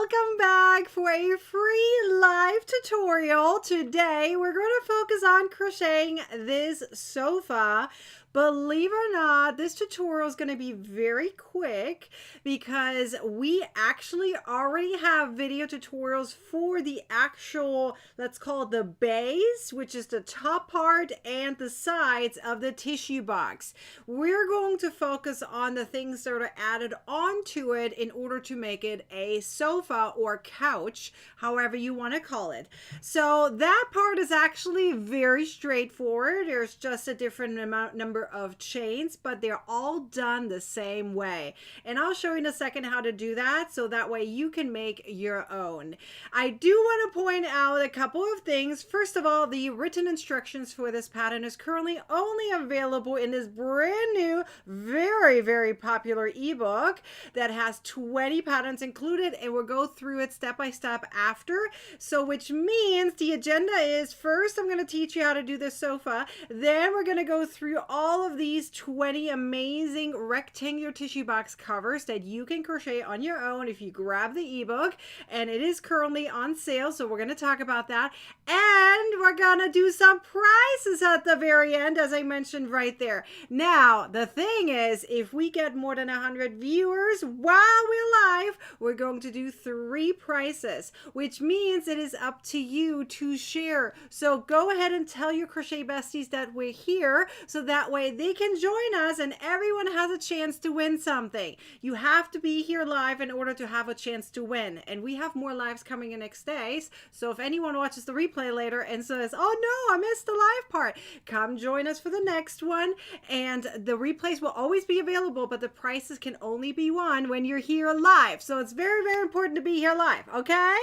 welcome back for a free live tutorial. Today we're going to focus on crocheting this sofa. Believe it or not, this tutorial is going to be very quick because we actually already have video tutorials for the actual, let's call it the base, which is the top part and the sides of the tissue box. We're going to focus on the things that are added onto it in order to make it a sofa or couch, however you want to call it. So that part is actually very straightforward. There's just a different number of chains, but they're all done the same way. And I'll show you in a second how to do that so that way you can make your own. I do want to point out a couple of things. First of all, the written instructions for this pattern is currently only available in this brand new, very popular ebook that has 20 patterns included, and we'll go through it step by step after. So which means the agenda is, first I'm going to teach you how to do this sofa, then we're going to go through all of these 20 amazing rectangular tissue box covers that you can crochet on your own if you grab the ebook, and it is currently on sale, so we're going to talk about that, and we're going to do some prizes at the very end, as I mentioned right there. Now the thing is, if we get more than 100 viewers while we're live, we're going to do 3 prizes, which means it is up to you to share. So go ahead and tell your crochet besties that we're here so that way they can join us and everyone has a chance to win something. You have to be here live in order to have a chance to win, and we have more lives coming in next days. So if anyone watches the replay later and says, oh no, I missed the live part, come join us for the next one. And the replays will always be available, but the prices can only be won when you're here live. So it's very important to be here live, okay?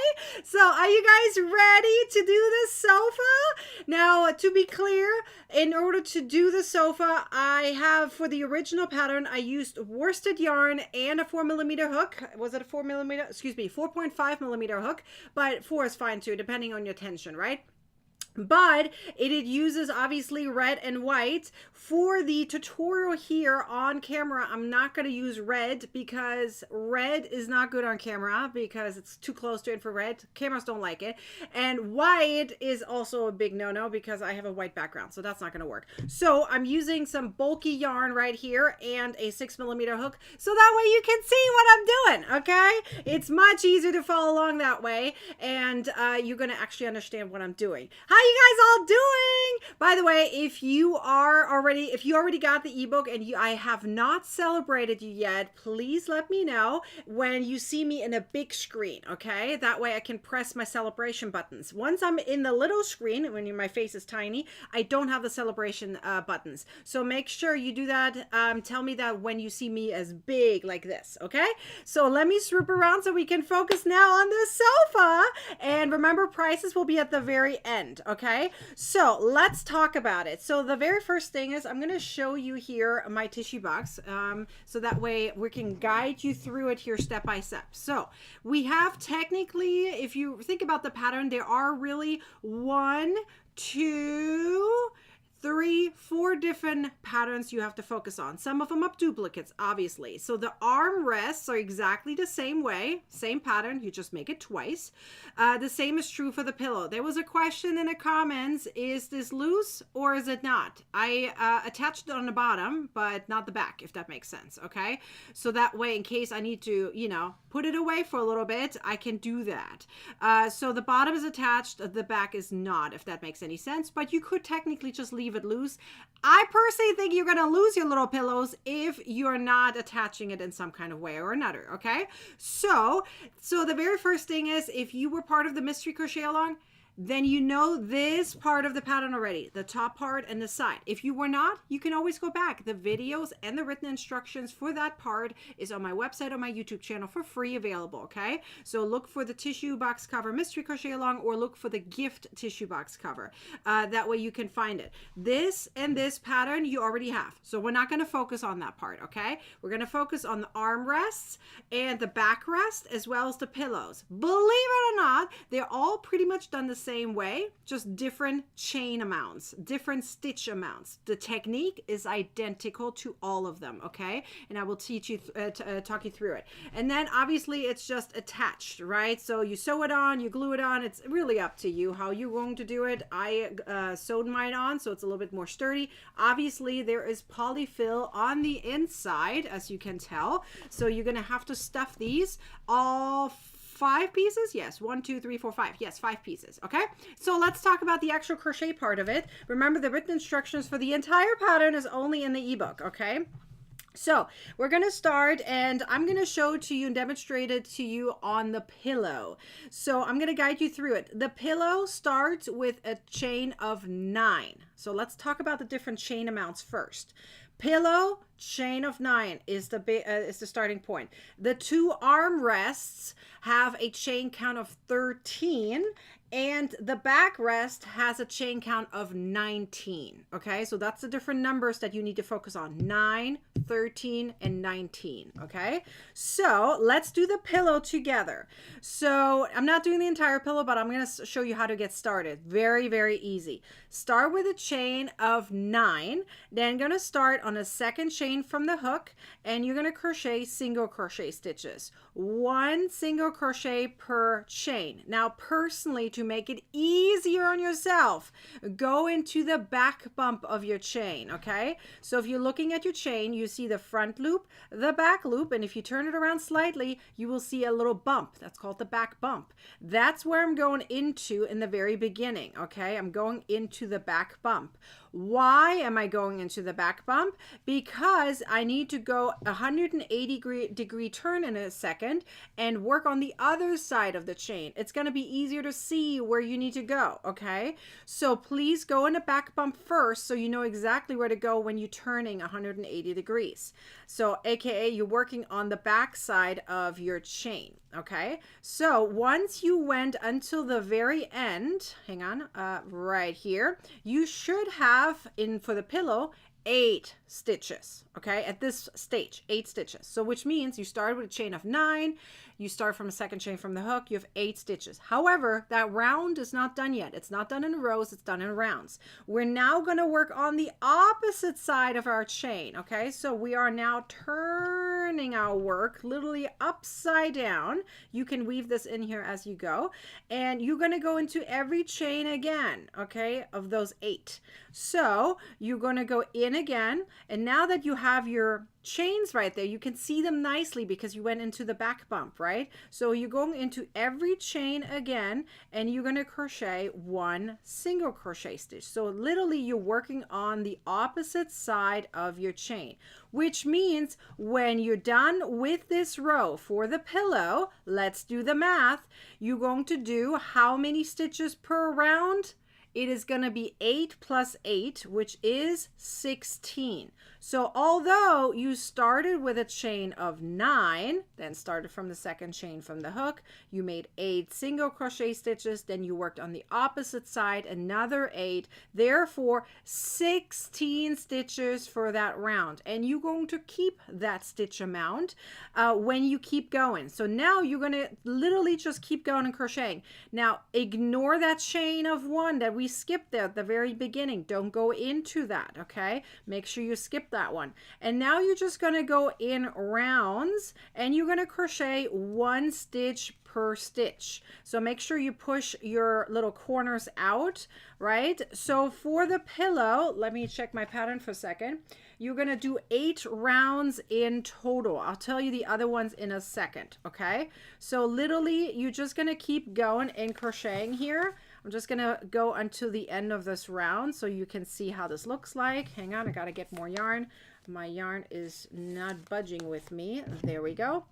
So are you guys ready to do this sofa? Now, to be clear, in order to do the sofa, I have, for the original pattern, I used worsted yarn and a 4mm hook. Was it a 4mm? Excuse me, 4.5mm hook, but 4 is fine too, depending on your tension, right? But it uses obviously red and white. For the tutorial here on camera, I'm not going to use red because red is not good on camera because it's too close to infrared. Cameras don't like it. And white is also a big no-no because I have a white background, so that's not going to work. So I'm using some bulky yarn right here and a 6mm hook so that way you can see what I'm doing, okay? It's much easier to follow along that way, and you're going to actually understand what I'm doing. How you guys all doing? By the way, if you already got the ebook and I have not celebrated you yet, please let me know when you see me in a big screen, okay? That way I can press my celebration buttons. Once I'm in the little screen, when my face is tiny, I don't have the celebration buttons. So make sure you do that. Tell me that when you see me as big like this, okay? So let me swoop around so we can focus now on the sofa. And remember, prices will be at the very end, okay? So let's talk about it. So the very first thing is I'm going to show you here my tissue box, so that way we can guide you through it here step by step. So we have, technically, if you think about the pattern, there are really 1, 2, 3, 4 different patterns you have to focus on. Some of them are duplicates, obviously. So the arm rests are exactly the same way, same pattern, you just make it twice. The same is true for the pillow. There was a question in the comments, is this loose or is it not? I attached it on the bottom, but not the back, if that makes sense, okay? So that way, in case I need to, you know, put it away for a little bit, I can do that. So the bottom is attached, the back is not, if that makes any sense, but you could technically just leave it loose. I personally think you're going to lose your little pillows if you're not attaching it in some kind of way or another, okay? So the very first thing is, if you were part of the mystery crochet along, then you know this part of the pattern already, the top part and the side. If you were not, you can always go back. The videos and the written instructions for that part is on my website or my YouTube channel for free available, okay? So look for the tissue box cover mystery crochet along, or look for the gift tissue box cover. That way you can find it. This and this pattern you already have. So we're not going to focus on that part, okay? We're going to focus on the arm rests and the back rest as well as the pillows. Believe it or not, they're all pretty much done the same way, just different chain amounts, different stitch amounts. The technique is identical to all of them, okay? And I will teach you, talk you through it. And then obviously it's just attached, right? So you sew it on, you glue it on. It's really up to you how you're going to do it. I sewed mine on, so it's a little bit more sturdy. Obviously there is polyfill on the inside, as you can tell. So you're gonna have to stuff these all 5 pieces. Yes, 1, 2, 3, 4, 5. Yes, 5 pieces. Okay, so let's talk about the actual crochet part of it. Remember, the written instructions for the entire pattern is only in the ebook. Okay, so we're going to start, and I'm going to show it to you and demonstrate it to you on the pillow. So I'm going to guide you through it. The pillow starts with a chain of 9. So let's talk about the different chain amounts first. Pillow, chain of 9 is the starting point. The 2 armrests have a chain count of 13, and the backrest has a chain count of 19. Okay, so that's the different numbers that you need to focus on: 9, 13, and 19. Okay, so let's do the pillow together. So I'm not doing the entire pillow, but I'm going to show you how to get started. Very, very easy. Start with a chain of 9, then going to start on a second chain from the hook, and you're going to crochet single crochet stitches. 1 single crochet per chain. Now, personally, to make it easier on yourself, go into the back bump of your chain. Okay, so if you're looking at your chain, you see the front loop, the back loop, and if you turn it around slightly, you will see a little bump. That's called the back bump. That's where I'm going into in the very beginning. Okay, I'm going into the back bump. Why am I going into the back bump? Because I need to go 180 degree turn in a second and work on the other side of the chain. It's going to be easier to see where you need to go. Okay, so please go in a back bump first so you know exactly where to go when you're turning 180 degrees. So aka you're working on the back side of your chain. Okay, so once you went until the very end, hang on, right here, you should have for the pillow 8 stitches. Okay, at this stage, 8 stitches. So which means you started with a chain of 9, you start from a second chain from the hook, you have 8 stitches. However, that round is not done yet. It's not done in rows, it's done in rounds. We're now going to work on the opposite side of our chain. Okay, so we are now turning our work literally upside down. You can weave this in here as you go, and you're going to go into every chain again, okay, of those 8. So you're going to go in again, and now that you have your chains right there, you can see them nicely because you went into the back bump, right? So you're going into every chain again, and you're going to crochet 1 single crochet stitch. So literally you're working on the opposite side of your chain, which means when you're done with this row for the pillow, let's do the math. You're going to do how many stitches per round? It is going to be 8 plus 8, which is 16. So although you started with a chain of 9, then started from the second chain from the hook, you made 8 single crochet stitches, then you worked on the opposite side, another 8, therefore 16 stitches for that round. And you're going to keep that stitch amount when you keep going. So now you're going to literally just keep going and crocheting. Now ignore that chain of 1 that we skipped there at the very beginning. Don't go into that, okay? Make sure you skip that one. And now you're just going to go in rounds, and you're going to crochet 1 stitch per stitch. So make sure you push your little corners out, right? So for the pillow, let me check my pattern for a second. You're going to do 8 rounds in total. I'll tell you the other ones in a second, okay? So literally you're just going to keep going and crocheting here. I'm just going to go until the end of this round so you can see how this looks like. Hang on, I got to get more yarn. My yarn is not budging with me. There we go.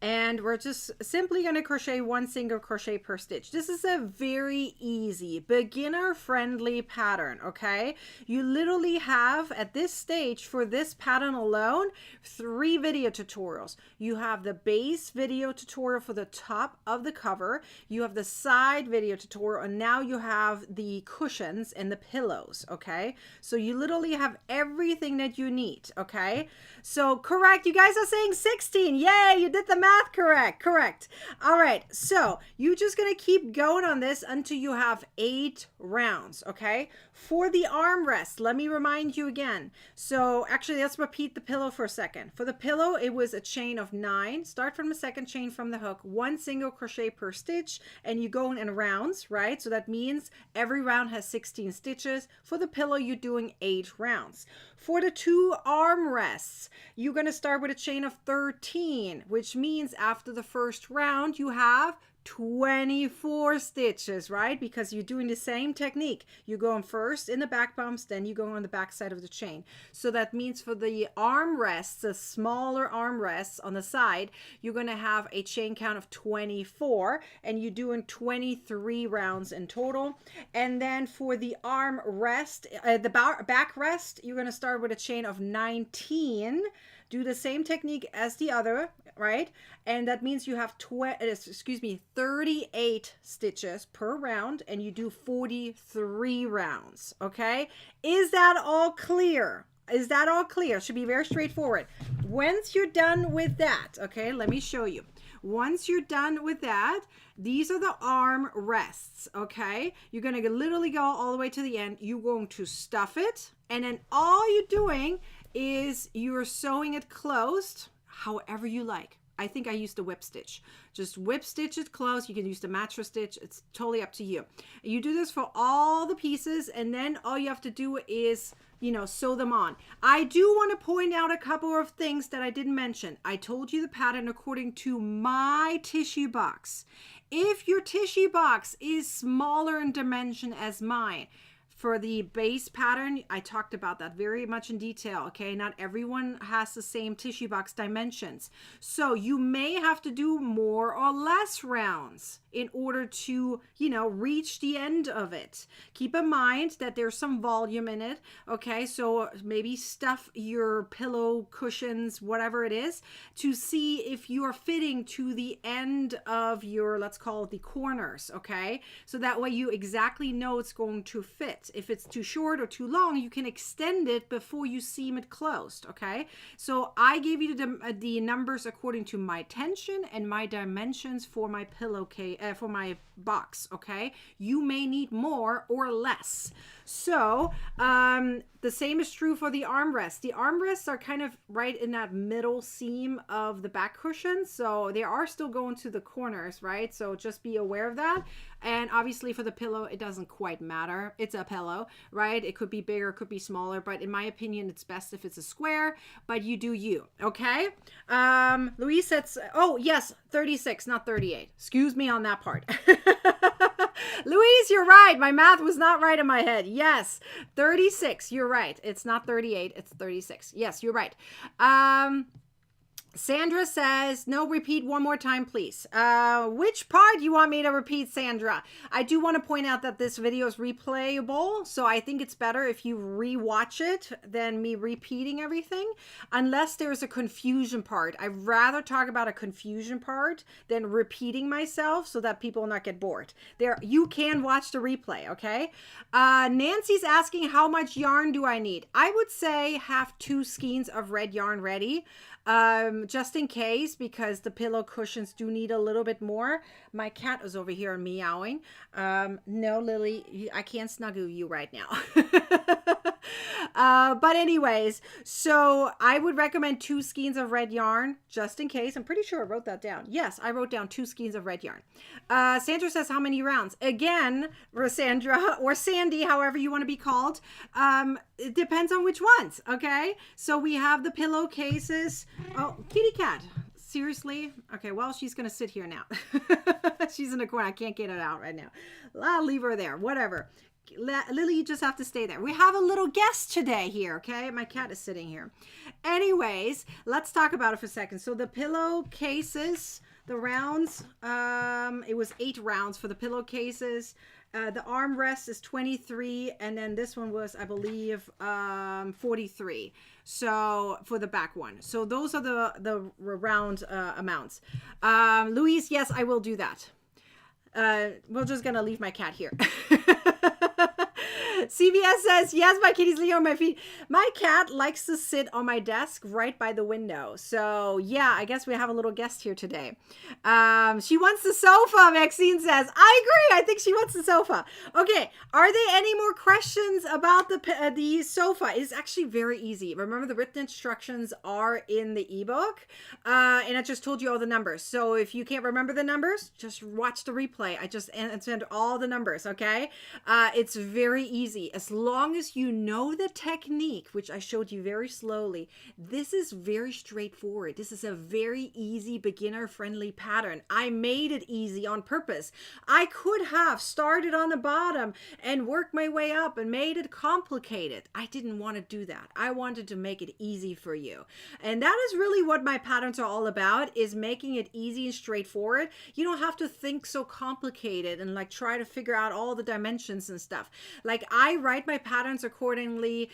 And we're just simply going to crochet 1 single crochet per stitch. This is a very easy, beginner friendly pattern, okay? You literally have at this stage for this pattern alone 3 video tutorials. You have the base video tutorial for the top of the cover, you have the side video tutorial, and now you have the cushions and the pillows, okay? So you literally have everything that you need, okay? So correct, you guys are saying 16. Yay, you did the the math correct. Correct. All right. So you're just going to keep going on this until you have 8 rounds. Okay. For the armrest, let me remind you again. So actually, let's repeat the pillow for a second. For the pillow, it was a chain of 9. Start from the second chain from the hook, 1 single crochet per stitch, and you go in rounds, right? So that means every round has 16 stitches. For the pillow, you're doing 8 rounds. For the 2 armrests, you're going to start with a chain of 13, which means after the first round, you have 24 stitches, right? Because you're doing the same technique. You're going first in the back bumps, then you go on the back side of the chain. So that means for the armrests, the smaller armrests on the side, you're going to have a chain count of 24, and you're doing 23 rounds in total. And then for the arm rest, the back rest, you're going to start with a chain of 19. Do the same technique as the other, right? And that means you have 38 stitches per round, and you do 43 rounds, okay? Is that all clear? Is that all clear? Should be very straightforward. Once you're done with that, okay, let me show you. Once you're done with that, these are the arm rests, okay? You're going to literally go all the way to the end. You're going to stuff it, and then all you're doing is you're sewing it closed however you like. I think I used a whip stitch. Just whip stitch it close. You can use the mattress stitch. It's totally up to you. You do this for all the pieces, and then all you have to do is, sew them on. I do want to point out a couple of things that I didn't mention. I told you the pattern according to my tissue box. If your tissue box is smaller in dimension as mine, for the base pattern, I talked about that very much in detail, okay? Not everyone has the same tissue box dimensions. So you may have to do more or less rounds in order to, reach the end of it. Keep in mind that there's some volume in it, okay? So maybe stuff your pillow, cushions, whatever it is, to see if you are fitting to the end of your, let's call it the corners, okay? So that way you exactly know it's going to fit. If it's too short or too long, you can extend it before you seam it closed, okay? So I gave you the numbers according to my tension and my dimensions for my pillowcase, for my box, okay? You may need more or less. So the same is true for the armrests. The armrests are kind of right in that middle seam of the back cushion, so they are still going to the corners, right? So just be aware of that. And obviously for the pillow, it doesn't quite matter. It's a pillow, right? It could be bigger, it could be smaller, but in my opinion, it's best if it's a square, but you do you, okay? Louise says, oh yes, 36, not 38. Excuse me on that part. Louise, you're right. My math was not right in my head. Yes, 36. You're right. It's not 38. It's 36. Yes, you're right. Sandra says, no, repeat one more time, please. Which part do you want me to repeat, Sandra? I do want to point out that this video is replayable, so I think it's better if you rewatch it than me repeating everything, unless there's a confusion part. I'd rather talk about a confusion part than repeating myself so that people will not get bored. There, you can watch the replay, okay? Nancy's asking, how much yarn do I need? I would say have 2 skeins of red yarn ready. Just in case, because the pillow cushions do need a little bit more. My cat is over here meowing. No, Lily, I can't snuggle you right now. But anyways, so I would recommend 2 skeins of red yarn, just in case. I'm pretty sure I wrote that down. Yes, I wrote down 2 skeins of red yarn. Sandra says, how many rounds? Again, Sandra, or Sandy, however you want to be called. It depends on which ones, okay? So we have the pillowcases. Oh, kitty cat. Seriously? Okay, well, she's going to sit here now. She's in the corner. I can't get it out right now. I'll leave her there. Whatever. Lily, you just have to stay there. We have a little guest today here, okay? My cat is sitting here. Anyways, let's talk about it for a second. So the pillowcases, the rounds, it was 8 rounds for the pillowcases. The armrest is 23, and then this one was, I believe, 43. So for the back one. So those are the round amounts. Louise, yes, I will do that. We're just gonna leave my cat here. CBS says, yes, my kitty's laying on my feet. My cat likes to sit on my desk right by the window. So yeah, I guess we have a little guest here today. She wants the sofa, Maxine says. I agree. I think she wants the sofa. Okay. Are there any more questions about the sofa? It's actually very easy. Remember, the written instructions are in the ebook. And I just told you all the numbers. So if you can't remember the numbers, just watch the replay. I just answered all the numbers. Okay. It's very easy. As long as you know the technique, which I showed you very slowly, this is very straightforward. This is a very easy beginner-friendly pattern. I made it easy on purpose. I could have started on the bottom and worked my way up and made it complicated. I didn't want to do that. I wanted to make it easy for you. And that is really what my patterns are all about, is making it easy and straightforward. You don't have to think so complicated and like try to figure out all the dimensions and stuff. Like, I write my patterns accordingly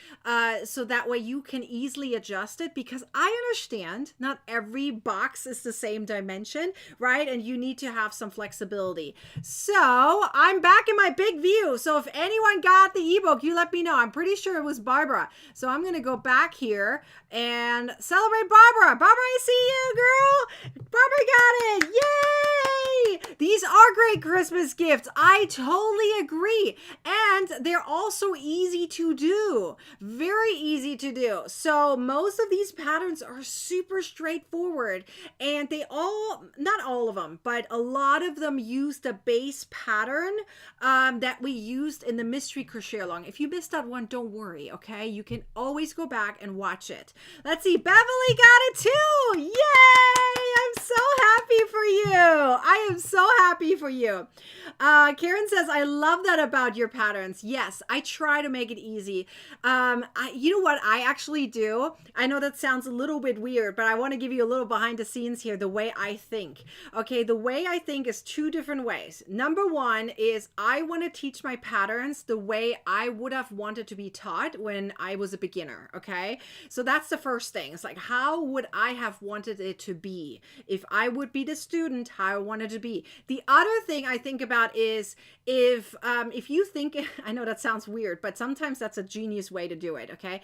so that way you can easily adjust it, because I understand not every box is the same dimension, right? And you need to have some flexibility. So I'm back in my big view. So if anyone got the ebook, you let me know. I'm pretty sure it was Barbara. So I'm going to go back here and celebrate Barbara. Barbara, I see you, girl. Barbara got it. Yay! These are great Christmas gifts. I totally agree. And they're also easy to do. Very easy to do. So most of these patterns are super straightforward, and they all, not all of them, but a lot of them use the base pattern that we used in the mystery crochet along. If you missed that one, don't worry, okay? You can always go back and watch it. Let's see, Beverly got it too. Yay! I'm so happy for you. I am so happy for you. Karen says, I love that about your patterns. Yes, I try to make it easy. You know what I actually do? I know that sounds a little bit weird, but I want to give you a little behind the scenes here, the way I think. Okay, the way I think is two different ways. Number one is I want to teach my patterns the way I would have wanted to be taught when I was a beginner, okay? So that's the first thing. It's like, how would I have wanted it to be? If I would be the student, how I wanted to be. The other thing I think about is if you think, I know that sounds weird, but sometimes that's a genius way to do it, okay?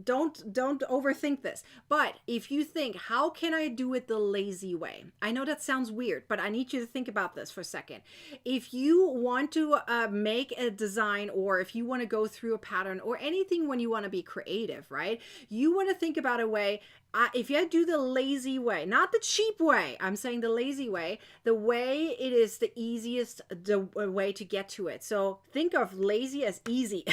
Don't overthink this. But if you think, how can I do it the lazy way? I know that sounds weird, but I need you to think about this for a second. If you want to make a design, or if you want to go through a pattern or anything when you want to be creative, right? You want to think about a way. If you do the lazy way, not the cheap way, I'm saying the lazy way, the way it is the easiest way to get to it. So think of lazy as easy.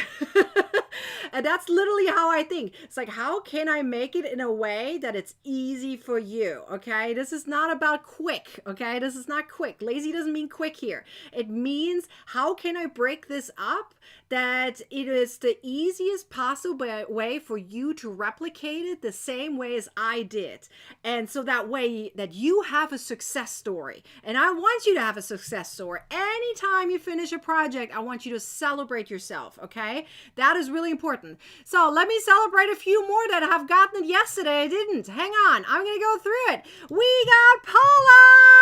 And that's literally how I think. It's like, how can I make it in a way that it's easy for you? Okay. This is not about quick. Okay. This is not quick. Lazy doesn't mean quick here. It means, how can I break this up that it is the easiest possible way for you to replicate it the same way as I did. And so that way that you have a success story. And I want you to have a success story. Anytime you finish a project, I want you to celebrate yourself. Okay. That is really important. So let me celebrate a few more that have gotten it yesterday. I didn't. Hang on. I'm going to go through it. We got Paula.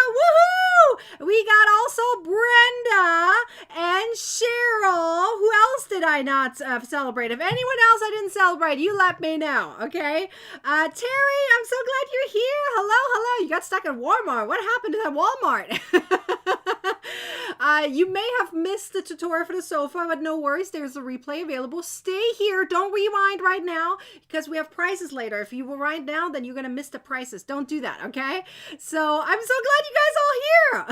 Woohoo! We got also Brenda and Cheryl. Who else did I not celebrate? If anyone else I didn't celebrate, you let me know. Okay. Terry, I'm so glad you're here. Hello. You got stuck at Walmart. What happened to that Walmart? You may have missed the tutorial for the sofa, but no worries. There's a replay available. Stay here. Don't rewind right now because we have prizes later. If you rewind now, then you're going to miss the prizes. Don't do that, okay? So I'm so glad you guys all here.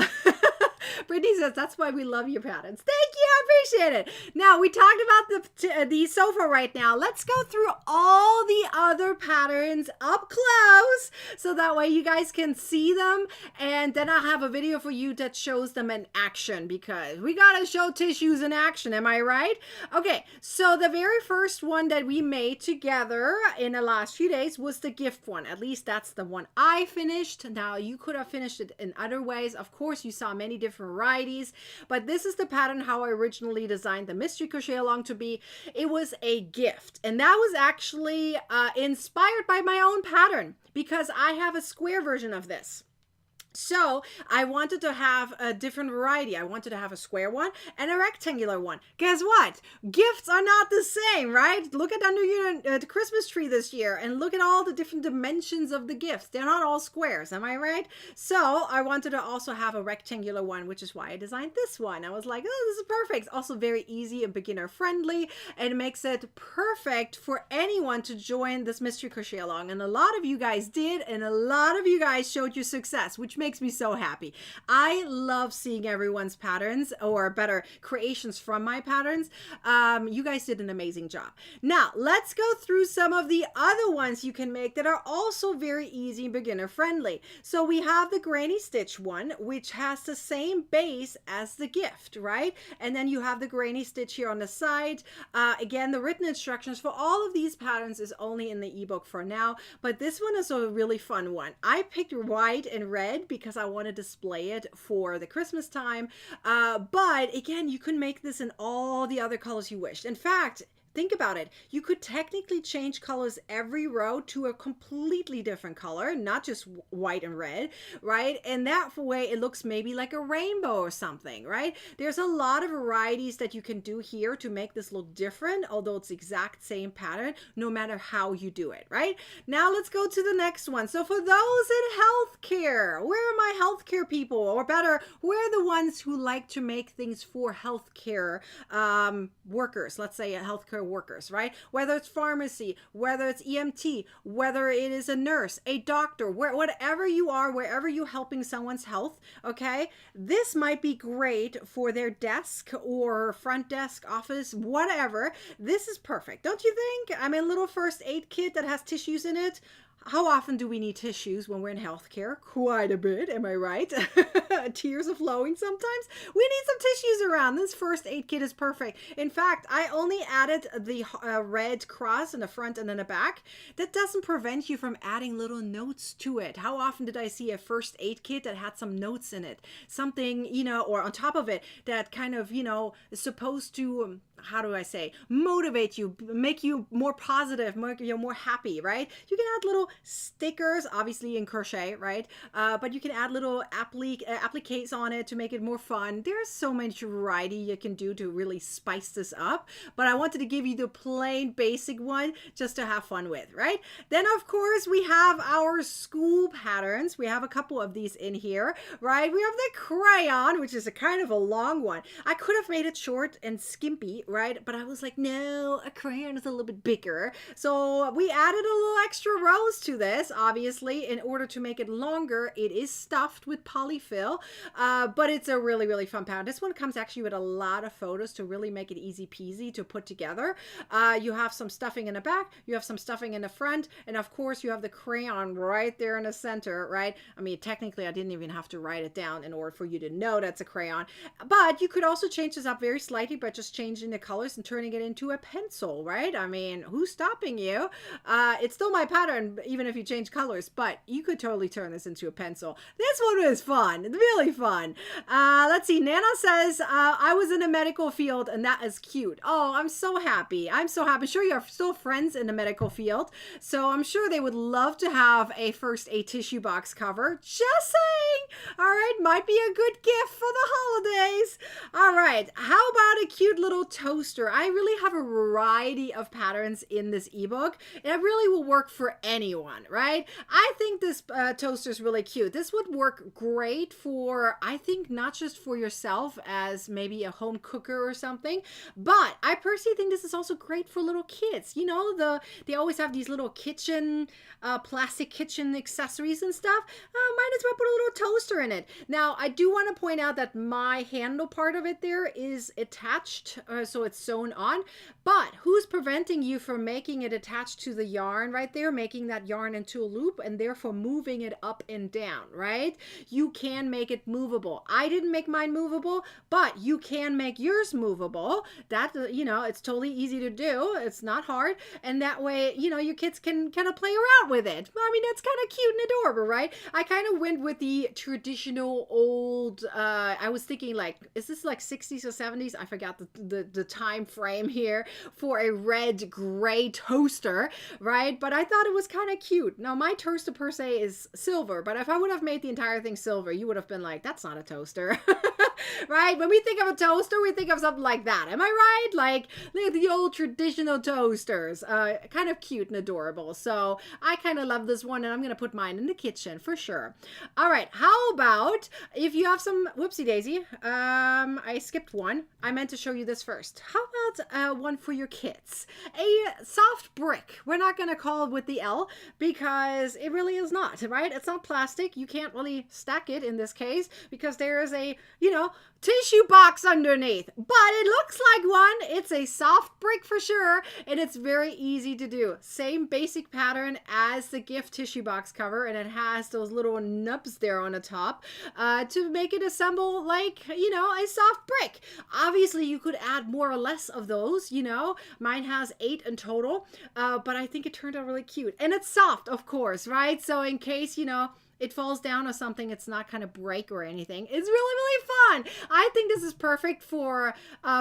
Brittany says, that's why we love your patterns. Thank you. I appreciate it. Now, we talked about the sofa right now. Let's go through all the other patterns up close so that way you guys can see them. And then I'll have a video for you that shows them in action because we got to show tissues in action. Am I right? Okay. So the very first one that we made together in the last few days was the gift one. At least that's the one I finished. Now, you could have finished it in other ways. Of course, you saw many different varieties, but this is the pattern how I originally designed the mystery crochet along to be. It was a gift, and that was actually inspired by my own pattern because I have a square version of this. So I wanted to have a different variety. I wanted to have a square one and a rectangular one. Guess what? Gifts are not the same, right? Look at under your the Christmas tree this year and look at all the different dimensions of the gifts. They're not all squares, am I right? So I wanted to also have a rectangular one, which is why I designed this one. I was like, oh, this is perfect. It's also very easy and beginner friendly, and it makes it perfect for anyone to join this mystery crochet along. And a lot of you guys did, and a lot of you guys showed your success, which makes me so happy. I love seeing everyone's patterns, or better, creations from my patterns. You guys did an amazing job. Now, let's go through some of the other ones you can make that are also very easy and beginner friendly. So we have the granny stitch one, which has the same base as the gift, right? And then you have the granny stitch here on the side. Again, the written instructions for all of these patterns is only in the ebook for now, but this one is a really fun one. I picked white and red because I want to display it for the Christmas time. But again, you can make this in all the other colors you wished. In fact, think about it. You could technically change colors every row to a completely different color, not just white and red, right? And that way it looks maybe like a rainbow or something, right? There's a lot of varieties that you can do here to make this look different, although it's the exact same pattern, no matter how you do it, right? Now let's go to the next one. So for those in healthcare, where are my healthcare people? Or better, where are the ones who like to make things for healthcare workers? Let's say a healthcare workers, right? Whether it's pharmacy, whether it's EMT, whether it is a nurse, a doctor, whatever you are, wherever you're helping someone's health, okay? This might be great for their desk or front desk, office, whatever. This is perfect, don't you think? I mean, a little first aid kit that has tissues in it. How often do we need tissues when we're in healthcare? Quite a bit, am I right? Tears are flowing sometimes. We need some tissues around. This first aid kit is perfect. In fact, I only added the red cross in the front and in the back. That doesn't prevent you from adding little notes to it. How often did I see a first aid kit that had some notes in it? Something, or on top of it that kind of, is supposed to, how do I say, motivate you, make you more positive, more happy, right? You can add little stickers, obviously in crochet, right? But you can add little appliques on it to make it more fun. There's so much variety you can do to really spice this up, but I wanted to give you the plain basic one just to have fun with, right? Then of course we have our school patterns. We have a couple of these in here, right? We have the crayon, which is a kind of a long one. I could have made it short and skimpy, right? But I was like, no, a crayon is a little bit bigger. So we added a little extra rows to this, obviously, in order to make it longer. It is stuffed with polyfill, but it's a really, really fun pattern. This one comes actually with a lot of photos to really make it easy peasy to put together. You have some stuffing in the back, you have some stuffing in the front, and of course you have the crayon right there in the center, right? I mean, technically I didn't even have to write it down in order for you to know that's a crayon, but you could also change this up very slightly by just changing the colors and turning it into a pencil, right? I mean, who's stopping you? It's still my pattern, even if you change colors, but you could totally turn this into a pencil. This one was fun, really fun. Let's see, Nana says, I was in the medical field and that is cute. Oh, I'm so happy. I'm so happy. Sure, you're still friends in the medical field, so I'm sure they would love to have a first aid tissue box cover. Just saying. All right, might be a good gift for the holidays. All right, how about a cute little toaster? I really have a variety of patterns in this ebook. It really will work for anyone, right? I think this toaster is really cute. This would work great for, I think, not just for yourself as maybe a home cooker or something, but I personally think this is also great for little kids. They always have these little kitchen, plastic kitchen accessories and stuff. Might as well put a little toaster in it. Now, I do want to point out that my handle part of it there is attached, so it's sewn on, but who's preventing you from making it attached to the yarn right there, making that yarn into a loop and therefore moving it up and down, right? You can make it movable. I didn't make mine movable, but you can make yours movable. That, it's totally easy to do. It's not hard. And that way, your kids can kind of play around with it. I mean, that's kind of cute and adorable, right? I kind of went with the traditional old, I was thinking like, is this like 60s or 70s? I forgot the time frame here for a red gray toaster, right? But I thought it was kind of cute. Now my toaster per se is silver, but if I would have made the entire thing silver, you would have been like, that's not a toaster. Right? When we think of a toaster, we think of something like that. Am I right? Like, look at the old traditional toasters. Kind of cute and adorable. So I kind of love this one, and I'm going to put mine in the kitchen for sure. All right. How about if you have some, whoopsie daisy. I skipped one. I meant to show you this first. How about one for your kids? A soft brick. We're not going to call it with the L because it really is not, right? It's not plastic. You can't really stack it in this case because there is a, tissue box underneath, but it looks like one. It's a soft brick for sure, and it's very easy to do. Same basic pattern as the gift tissue box cover, and it has those little nubs there on the top to make it assemble like, a soft brick. Obviously, you could add more or less of those, Mine has 8 in total, but I think it turned out really cute. And it's soft, of course, right? So in case, it falls down or something, it's not kind of break or anything. It's really, really fun. I think this is perfect for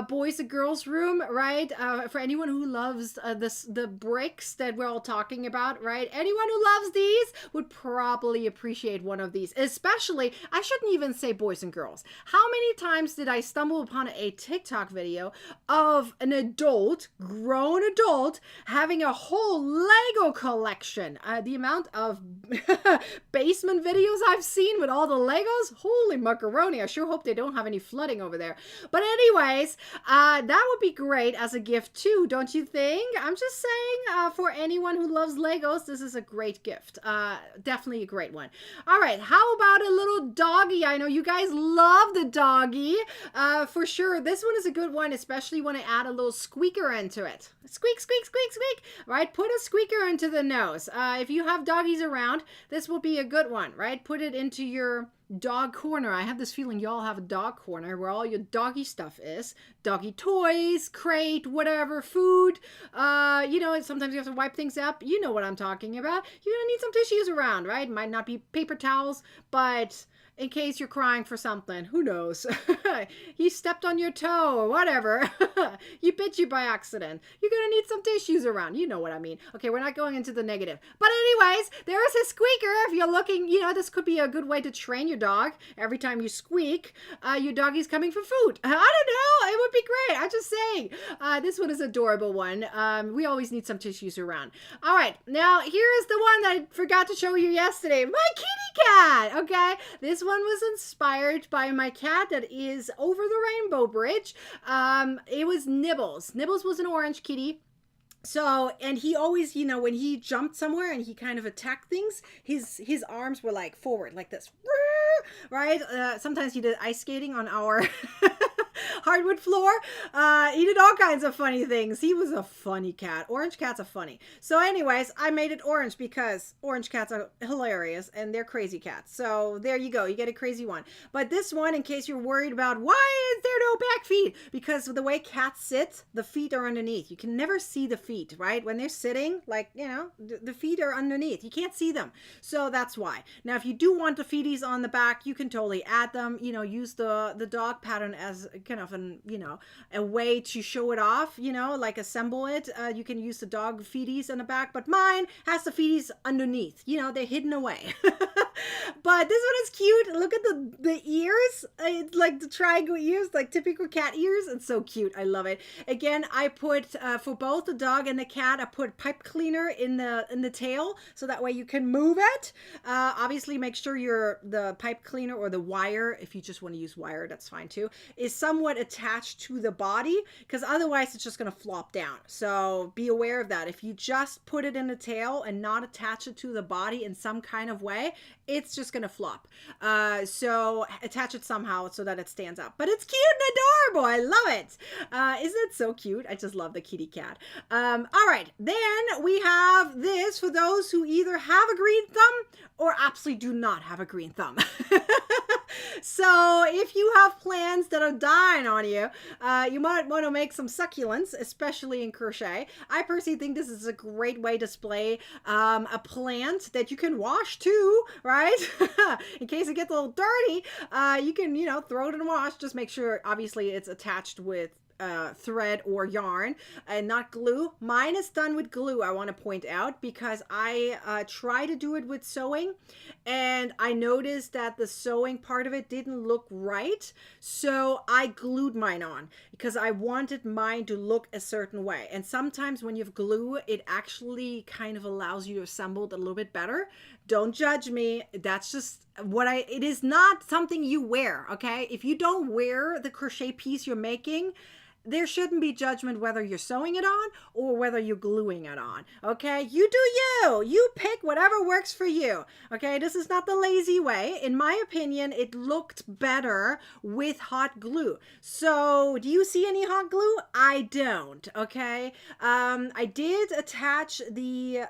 boys and girls room, right? For anyone who loves the bricks that we're all talking about, right? Anyone who loves these would probably appreciate one of these. Especially, I shouldn't even say boys and girls. How many times did I stumble upon a TikTok video of an adult, grown adult, having a whole Lego collection? The amount of basement videos I've seen with all the Legos, holy macaroni. I sure hope they don't have any flooding over there. But anyways, that would be great as a gift too, don't you think? I'm just saying, for anyone who loves Legos, this is a great gift. Definitely a great one. All right, how about a little doggy? I know you guys love the doggy. For sure, this one is a good one, especially when I add a little squeaker into it. Squeak, squeak, squeak, squeak, right? Put a squeaker into the nose. If you have doggies around, this will be a good one, right? Put it into your dog corner. I have this feeling y'all have a dog corner where all your doggy stuff is. Doggy toys, crate, whatever, food. Sometimes you have to wipe things up. You know what I'm talking about. You're gonna need some tissues around, right? Might not be paper towels, but in case you're crying for something, who knows? He stepped on your toe or whatever. He bit you by accident. You're gonna need some tissues around. You know what I mean. Okay, we're not going into the negative. But anyways, there is a squeaker. If you're looking, this could be a good way to train your dog. Every time you squeak, your doggy's coming for food. I don't know. It would be great. I'm just saying. This one is an adorable one. We always need some tissues around. All right, now here is the one that I forgot to show you yesterday. My kitty cat. Okay, this one was inspired by my cat that is over the rainbow bridge. It was Nibbles. Nibbles was an orange kitty. So, and he always, when he jumped somewhere and he kind of attacked things, his arms were like forward, like this, right? Sometimes he did ice skating on our hardwood floor. He did all kinds of funny things. He was a funny cat. Orange cats are funny. So anyways, I made it orange because orange cats are hilarious and they're crazy cats. So there you go. You get a crazy one. But this one, in case you're worried about why is there no back feet? Because the way cats sit, the feet are underneath. You can never see the feet, right? When they're sitting, the feet are underneath. You can't see them. So that's why. Now, if you do want the feeties on the back, you can totally add them, use the dog pattern as kind of a way to show it off, like assemble it. You can use the dog feeties on the back, but mine has the feeties underneath. They're hidden away. But this one is cute. Look at the ears. It's like the triangle ears, like typical cat ears. It's so cute. I love it. Again, I put for both the dog and the cat, I put pipe cleaner in the tail, so that way you can move it. Obviously, make sure the pipe cleaner or the wire, if you just want to use wire, that's fine too, is somewhat attached to the body, because otherwise it's just going to flop down. So be aware of that. If you just put it in the tail and not attach it to the body in some kind of way, it's just going to flop. So attach it somehow so that it stands up. But it's cute and adorable. I love it. Isn't it so cute? I just love the kitty cat. All right. Then we have this for those who either have a green thumb or absolutely do not have a green thumb. So if you have plants that are dying on you, you might want to make some succulents, especially in crochet. I personally think this is a great way to display a plant that you can wash too, right? In case it gets a little dirty, you can, throw it in the wash. Just make sure, obviously, it's attached with thread or yarn and not glue. Mine is done with glue, I want to point out, because I try to do it with sewing and I noticed that the sewing part of it didn't look right, so I glued mine on because I wanted mine to look a certain way. And sometimes when you have glue, it actually kind of allows you to assemble it a little bit better. Don't judge me. That's just it is not something you wear, okay? If you don't wear the crochet piece you're making, there shouldn't be judgment whether you're sewing it on or whether you're gluing it on, okay? You do you. You pick whatever works for you, okay? This is not the lazy way. In my opinion, it looked better with hot glue. So do you see any hot glue? I don't, okay? I did attach the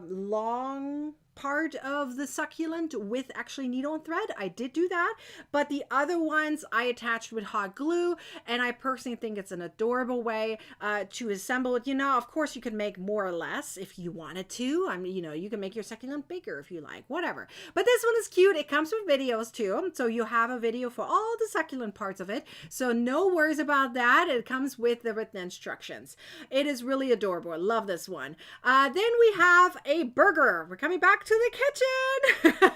long part of the succulent with actually needle and thread. I did do that, but the other ones I attached with hot glue, and I personally think it's an adorable way to assemble it. Of course you could make more or less if you wanted to. I mean, you can make your succulent bigger if you like, whatever. But this one is cute. It comes with videos too, so you have a video for all the succulent parts of it, so no worries about that. It comes with the written instructions. It is really adorable. I love this one. Then we have a burger. We're coming back to the kitchen.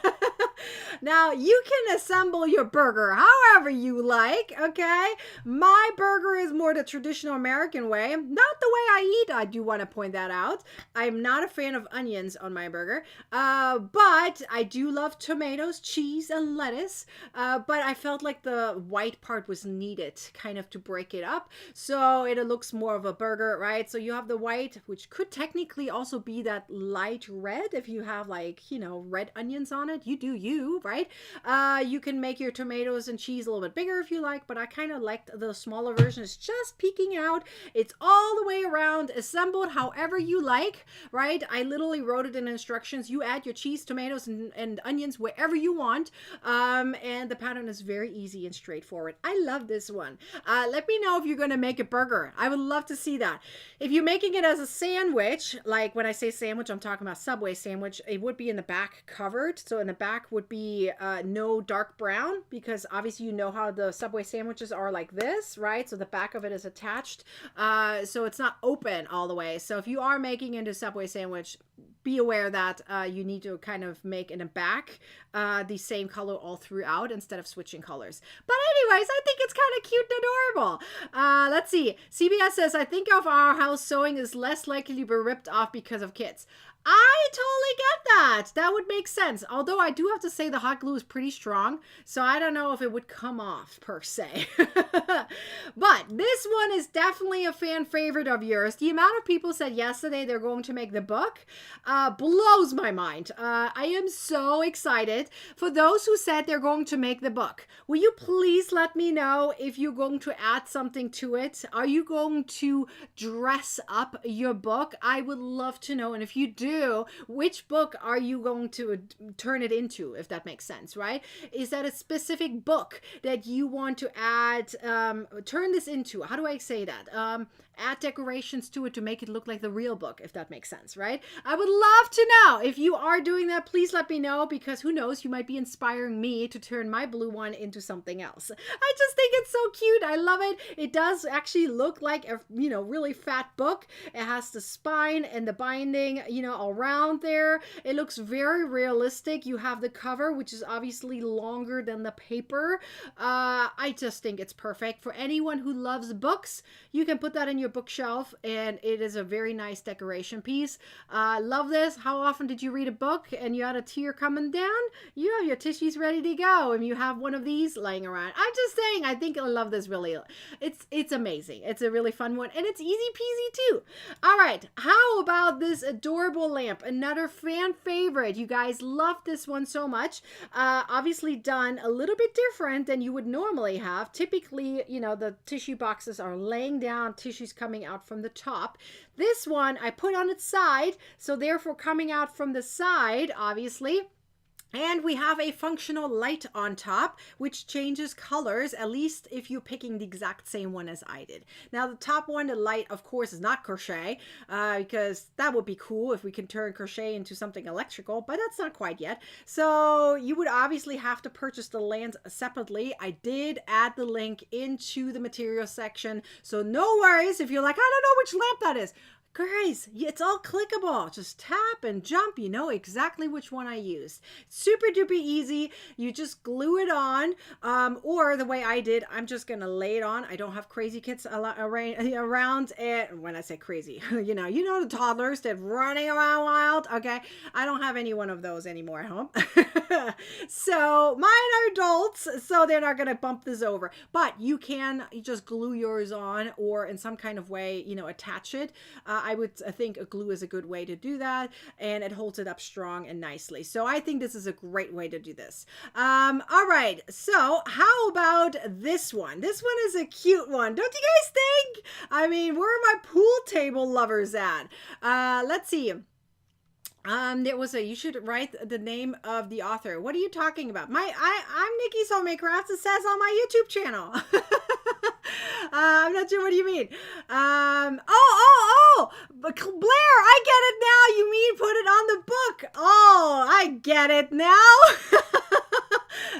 Now you can assemble your burger however you like, okay? My burger is more the traditional American way, not the way I eat. I do want to point that out. I'm not a fan of onions on my burger, but I do love tomatoes, cheese, and lettuce, but I felt like the white part was needed kind of to break it up, so it looks more of a burger, right? So you have the white, which could technically also be that light red if you have red onions on it. You do you, right? You can make your tomatoes and cheese a little bit bigger if you like, but I kind of liked the smaller version. It's just peeking out. It's all the way around, assembled however you like, right? I literally wrote it in instructions. You add your cheese, tomatoes, and onions wherever you want, and the pattern is very easy and straightforward. I love this one. Let me know if you're going to make a burger. I would love to see that. If you're making it as a sandwich, like when I say sandwich, I'm talking about Subway sandwich, it would be in the back covered. So in the back would be no dark brown, because obviously you know how the Subway sandwiches are like this, right? So the back of it is attached. So it's not open all the way. So if you are making into Subway sandwich, be aware that you need to kind of make in the back the same color all throughout instead of switching colors. But anyways, I think it's kind of cute and adorable. Let's see. CBS says, I think of our house sewing is less likely to be ripped off because of kids. I totally get that. That would make sense. Although I do have to say the hot glue is pretty strong, so I don't know if it would come off per se. But this one is definitely a fan favorite of yours. The amount of people said yesterday they're going to make the book blows my mind. I am so excited. For those who said they're going to make the book, will you please let me know if you're going to add something to it? Are you going to dress up your book? I would love to know. And if you do, which book are you going to turn it into, if that makes sense, right? Is that a specific book that you want to add, turn this into? How do I say that? Add decorations to it to make it look like the real book, if that makes sense, right? I would love to know. If you are doing that, please let me know, because who knows, you might be inspiring me to turn my blue one into something else. I just think it's so cute. I love it. It does actually look like a, really fat book. It has the spine and the binding, around there. It looks very realistic. You have the cover, which is obviously longer than the paper. I just think it's perfect for anyone who loves books. You can put that in your bookshelf, and it is a very nice decoration piece. Love this. How often did you read a book and you had a tear coming down? You have your tissues ready to go, and you have one of these laying around. I'm just saying, I think I love this really. It's amazing. It's a really fun one, and it's easy peasy too. All right, how about this adorable lamp? Another fan favorite. You guys love this one so much. Obviously done a little bit different than you would normally have. Typically, the tissue boxes are laying down, tissues coming out from the top. This one I put on its side, so therefore coming out from the side, obviously, And we have a functional light on top, which changes colors, at least if you're picking the exact same one as I did. Now, the top one, the light, of course, is not crochet, because that would be cool if we can turn crochet into something electrical, but that's not quite yet. So you would obviously have to purchase the lamps separately. I did add the link into the material section, so no worries if you're like, I don't know which lamp that is. Guys, it's all clickable. Just tap and jump. You know exactly which one I used. Super duper easy. You just glue it on, or the way I did, I'm just gonna lay it on. I don't have crazy kids around. And when I say crazy, you know the toddlers that running around wild. Okay, I don't have any one of those anymore at home. So mine are adults, so they're not gonna bump this over. But you just glue yours on, or in some kind of way, attach it. I would think a glue is a good way to do that, and it holds it up strong and nicely. So I think this is a great way to do this. All right, so how about this one? This one is a cute one, don't you guys think? I mean, where are my pool table lovers at? Let's see. There was you should write the name of the author. What are you talking about? I'm Nikki's Homemade Crafts. It says on my YouTube channel. I'm not sure what do you mean. But Blair, I get it now. You mean put it on the book. Oh, I get it now.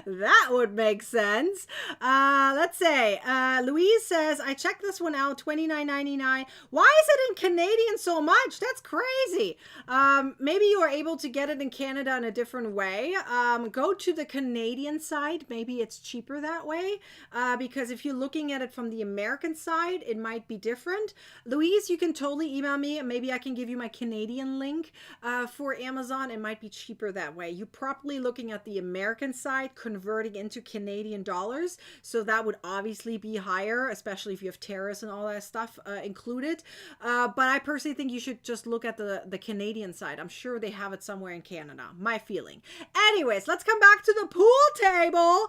That would make sense. Let's say, Louise says, I checked this one out, $29.99. Why is it in Canadian so much? That's crazy. Maybe you are able to get it in Canada in a different way. Go to the Canadian side. Maybe it's cheaper that way. Because if you're looking at it from the American side, it might be different. Louise, you can totally email me. Maybe I can give you my Canadian link for Amazon. It might be cheaper that way. You're probably looking at the American side, converting into Canadian dollars. So that would obviously be higher, especially if you have tariffs and all that stuff included. But I personally think you should just look at the Canadian side. I'm sure they have it somewhere in Canada. My feeling. Anyways, let's come back to the pool table.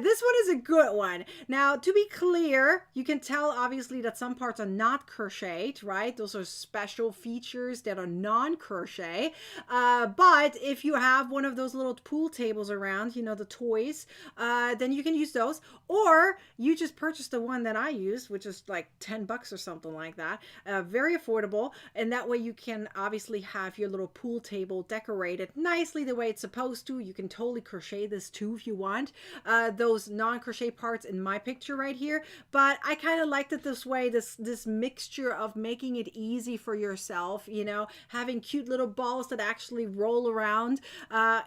This one is a good one. Now, to be clear, you can tell obviously that some parts are not crocheted, right? Those are special features that are non-crochet. But if you have one of those little pool tables around, the toys, then you can use those, or you just purchase the one that I use, which is like $10 or something like that. Very affordable, and that way you can obviously have your little pool table decorated nicely the way it's supposed to. You can totally crochet this too if you want, those non-crochet parts in my picture right here, but I kind of liked it this way, this mixture of making it easy for yourself, having cute little balls that actually roll around.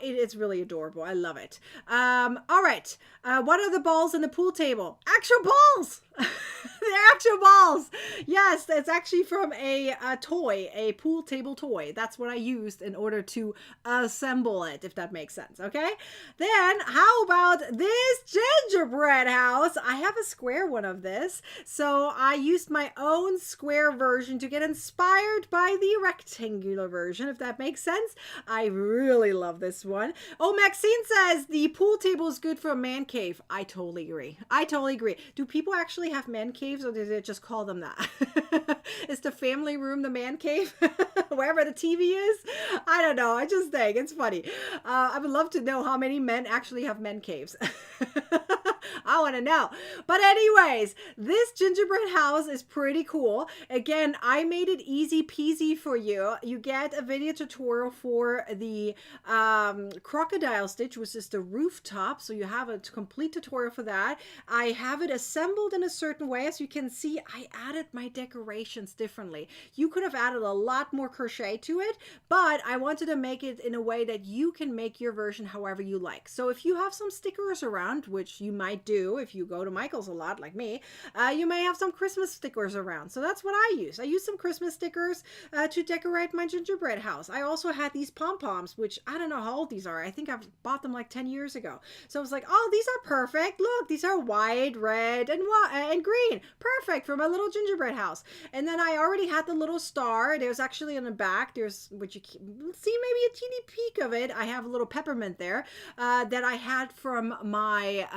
It's really adorable. I love it. All right. What are the balls in the pool table? Actual balls! They're actual balls. Yes, it's actually from a toy, a pool table toy. That's what I used in order to assemble it, if that makes sense. Okay. Then how about this gingerbread house? I have a square one of this, so I used my own square version to get inspired by the rectangular version, if that makes sense. I really love this one. Oh, Maxine says the pool table is good for a man cave. I totally agree. I totally agree. Do people actually have man caves, or did it just call them that? Is the family room the man cave? Wherever the TV is? I don't know. I just think it's funny. I would love to know how many men actually have men caves. I want to know. But anyways, this gingerbread house is pretty cool. Again, I made it easy peasy for you. You get a video tutorial for the crocodile stitch, which is the rooftop. So you have a complete tutorial for that. I have it assembled in a certain way. As you can see, I added my decorations differently. You could have added a lot more crochet to it, but I wanted to make it in a way that you can make your version however you like. So if you have some stickers around, which you might do if you go to Michael's a lot like me, you may have some Christmas stickers around. So that's what I use. I use some Christmas stickers to decorate my gingerbread house. I also had these pom-poms, which I don't know how old these are. I think I've bought them like 10 years ago. So I was like, oh, these are perfect. Look, these are white, red, and green. Perfect for my little gingerbread house. And then I already had the little star. There's actually in the back, which you can see maybe a teeny peek of it. I have a little peppermint there that I had from my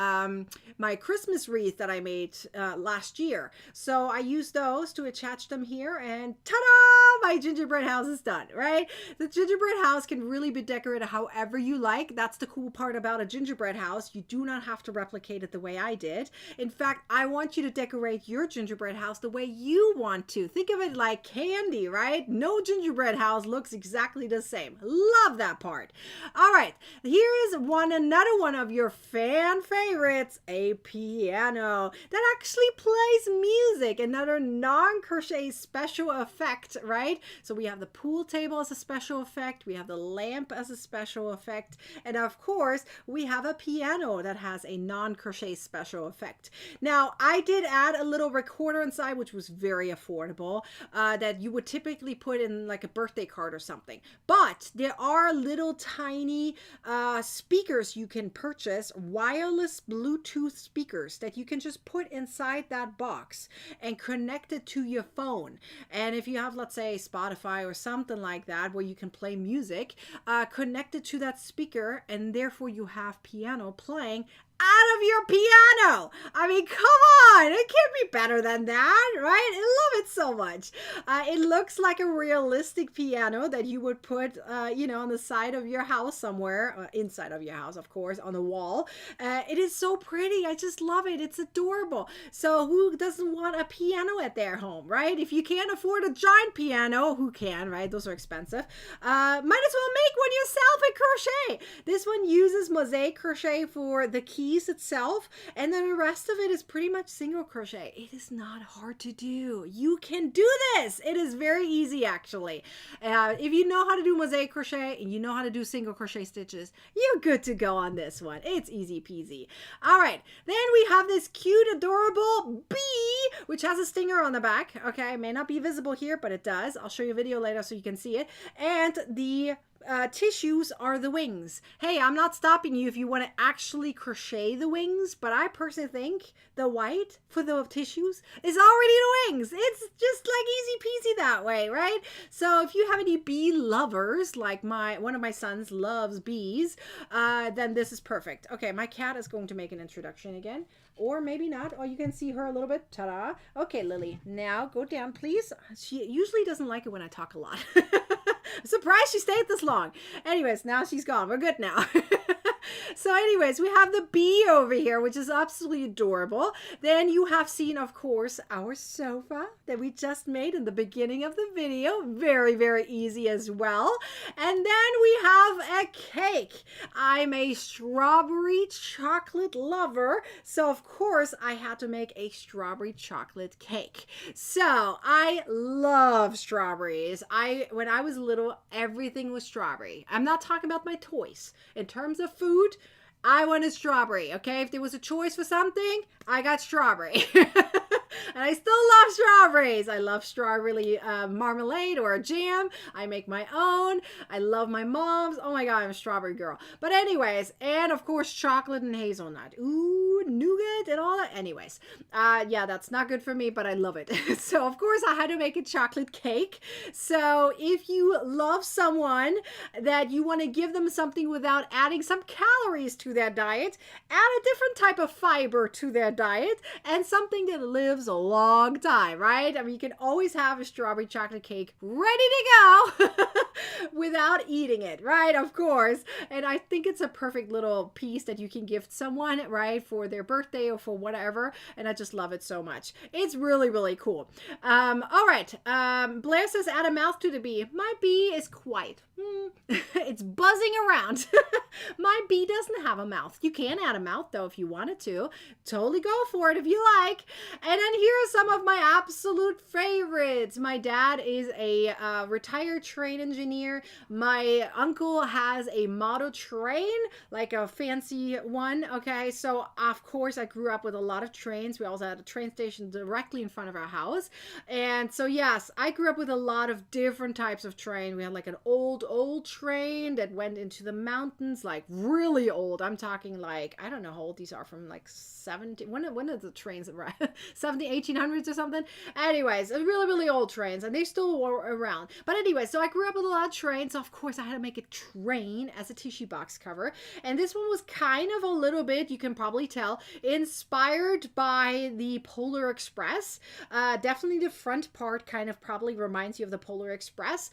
my Christmas wreath that I made last year. So I used those to attach them here, and ta-da! My gingerbread house is done, right? The gingerbread house can really be decorated however you like. That's the cool part about a gingerbread house. You do not have to replicate it the way I did. In fact, I want you to decorate your gingerbread house the way you want to. Think of it like candy, right? No gingerbread house looks exactly the same. Love that part. All right, here is another one of your fan favorites, a piano that actually plays music. Another non-crochet special effect, right? So we have the pool table as a special effect, we have the lamp as a special effect, and of course we have a piano that has a non-crochet special effect. Now I did add a little recorder inside, which was very affordable, that you would typically put in like a birthday card or something. But there are little tiny speakers you can purchase, wireless Bluetooth speakers that you can just put inside that box and connect it to your phone. And if you have, let's say, Spotify or something like that where you can play music, connect it to that speaker, and therefore you have piano playing out of your piano. I mean, come on, it can't be better than that, right? I love it so much. It looks like a realistic piano that you would put, on the side of your house somewhere, inside of your house, of course, on the wall. It is so pretty. I just love it. It's adorable. So who doesn't want a piano at their home, right? If you can't afford a giant piano, who can, right? Those are expensive. Might as well make one yourself at crochet. This one uses mosaic crochet for the keys itself, and then the rest of it is pretty much single crochet. It is not hard to do. You can do this. It is very easy, actually. If you know how to do mosaic crochet and you know how to do single crochet stitches, you're good to go on this one. It's easy peasy. All right, then we have this cute, adorable bee, which has a stinger on the back. Okay, it may not be visible here, but it does. I'll show you a video later so you can see it. And the tissues are the wings. Hey, I'm not stopping you if you want to actually crochet the wings, but I personally think the white for the tissues is already the wings. It's just like easy peasy that way, right? So if you have any bee lovers, like one of my sons loves bees, then this is perfect. Okay, my cat is going to make an introduction again, or maybe not. Oh, you can see her a little bit. Ta-da. Okay, Lily, now go down, please. She usually doesn't like it when I talk a lot. I'm surprised she stayed this long. Anyways, now she's gone. We're good now. So anyways, we have the bee over here, which is absolutely adorable. Then you have seen, of course, our sofa that we just made in the beginning of the video. Very, very easy as well. And then we have a cake. I'm a strawberry chocolate lover, so of course I had to make a strawberry chocolate cake. So I love strawberries. When I was little, everything was strawberry. I'm not talking about my toys. In terms of food, I wanted strawberry, okay? If there was a choice for something, I got strawberry. And I still love strawberries. I love strawberry marmalade or jam. I make my own. I love my mom's. Oh my God, I'm a strawberry girl. But anyways, and of course, chocolate and hazelnut. Ooh, nougat and all that. Anyways, yeah, that's not good for me, but I love it. So of course, I had to make a chocolate cake. So if you love someone that you want to give them something without adding some calories to their diet, add a different type of fiber to their diet and something that lives a long time, right? I mean, you can always have a strawberry chocolate cake ready to go without eating it, right? Of course. And I think it's a perfect little piece that you can gift someone, right, for their birthday or for whatever. And I just love it so much. It's really, really cool. All right. Blair says, add a mouth to the bee. My bee is quiet. It's buzzing around. My bee doesn't have a mouth. You can add a mouth though if you wanted to. Totally go for it if you like. And then here are some of my absolute favorites. My dad is a retired train engineer. My uncle has a model train, like a fancy one. Okay, so of course I grew up with a lot of trains. We also had a train station directly in front of our house. And so yes, I grew up with a lot of different types of train. We had like an old train that went into the mountains, like really old. I'm talking like, I don't know how old these are, from like 70, when are the trains around? 70, 1800s or something? Anyways, really, really old trains, and they still were around. But anyway, so I grew up with a lot of trains, so of course I had to make a train as a tissue box cover. And this one was kind of a little bit, you can probably tell, well, inspired by the Polar Express. Definitely the front part kind of probably reminds you of the Polar Express.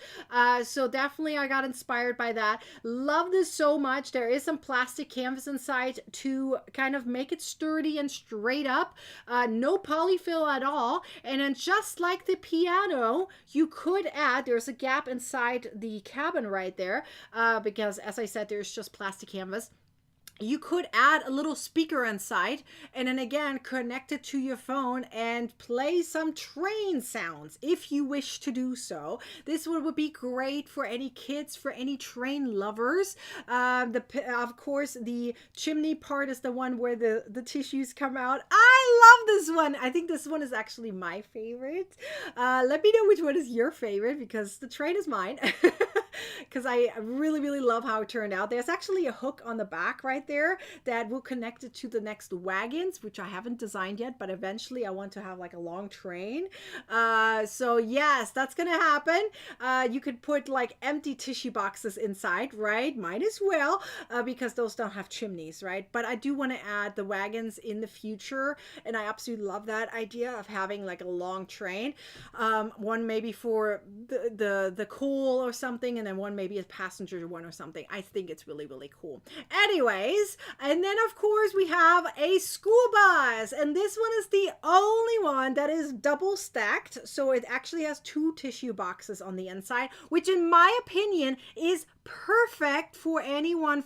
So definitely I got inspired by that. Love this so much. There is some plastic canvas inside to kind of make it sturdy and straight up. No polyfill at all. And then just like the piano, you could add, there's a gap inside the cabin right there, because as I said, there's just plastic canvas. You could add a little speaker inside and then again connect it to your phone and play some train sounds if you wish to do so. This one would be great for any kids, for any train lovers. Of course, the chimney part is the one where the tissues come out. I love this one. I think this one is actually my favorite. Let me know which one is your favorite, because the train is mine. Because I really, really love how it turned out. There's actually a hook on the back right there that will connect it to the next wagons, which I haven't designed yet, but eventually I want to have like a long train. So yes, that's gonna happen. You could put like empty tissue boxes inside, right? Might as well, because those don't have chimneys, right? But I do want to add the wagons in the future, and I absolutely love that idea of having like a long train. One maybe for the coal or something, and then one maybe a passenger one or something. I think it's really, really cool. Anyways, and then of course we have a school bus, and this one is the only one that is double stacked, so it actually has two tissue boxes on the inside, which in my opinion is perfect for anyone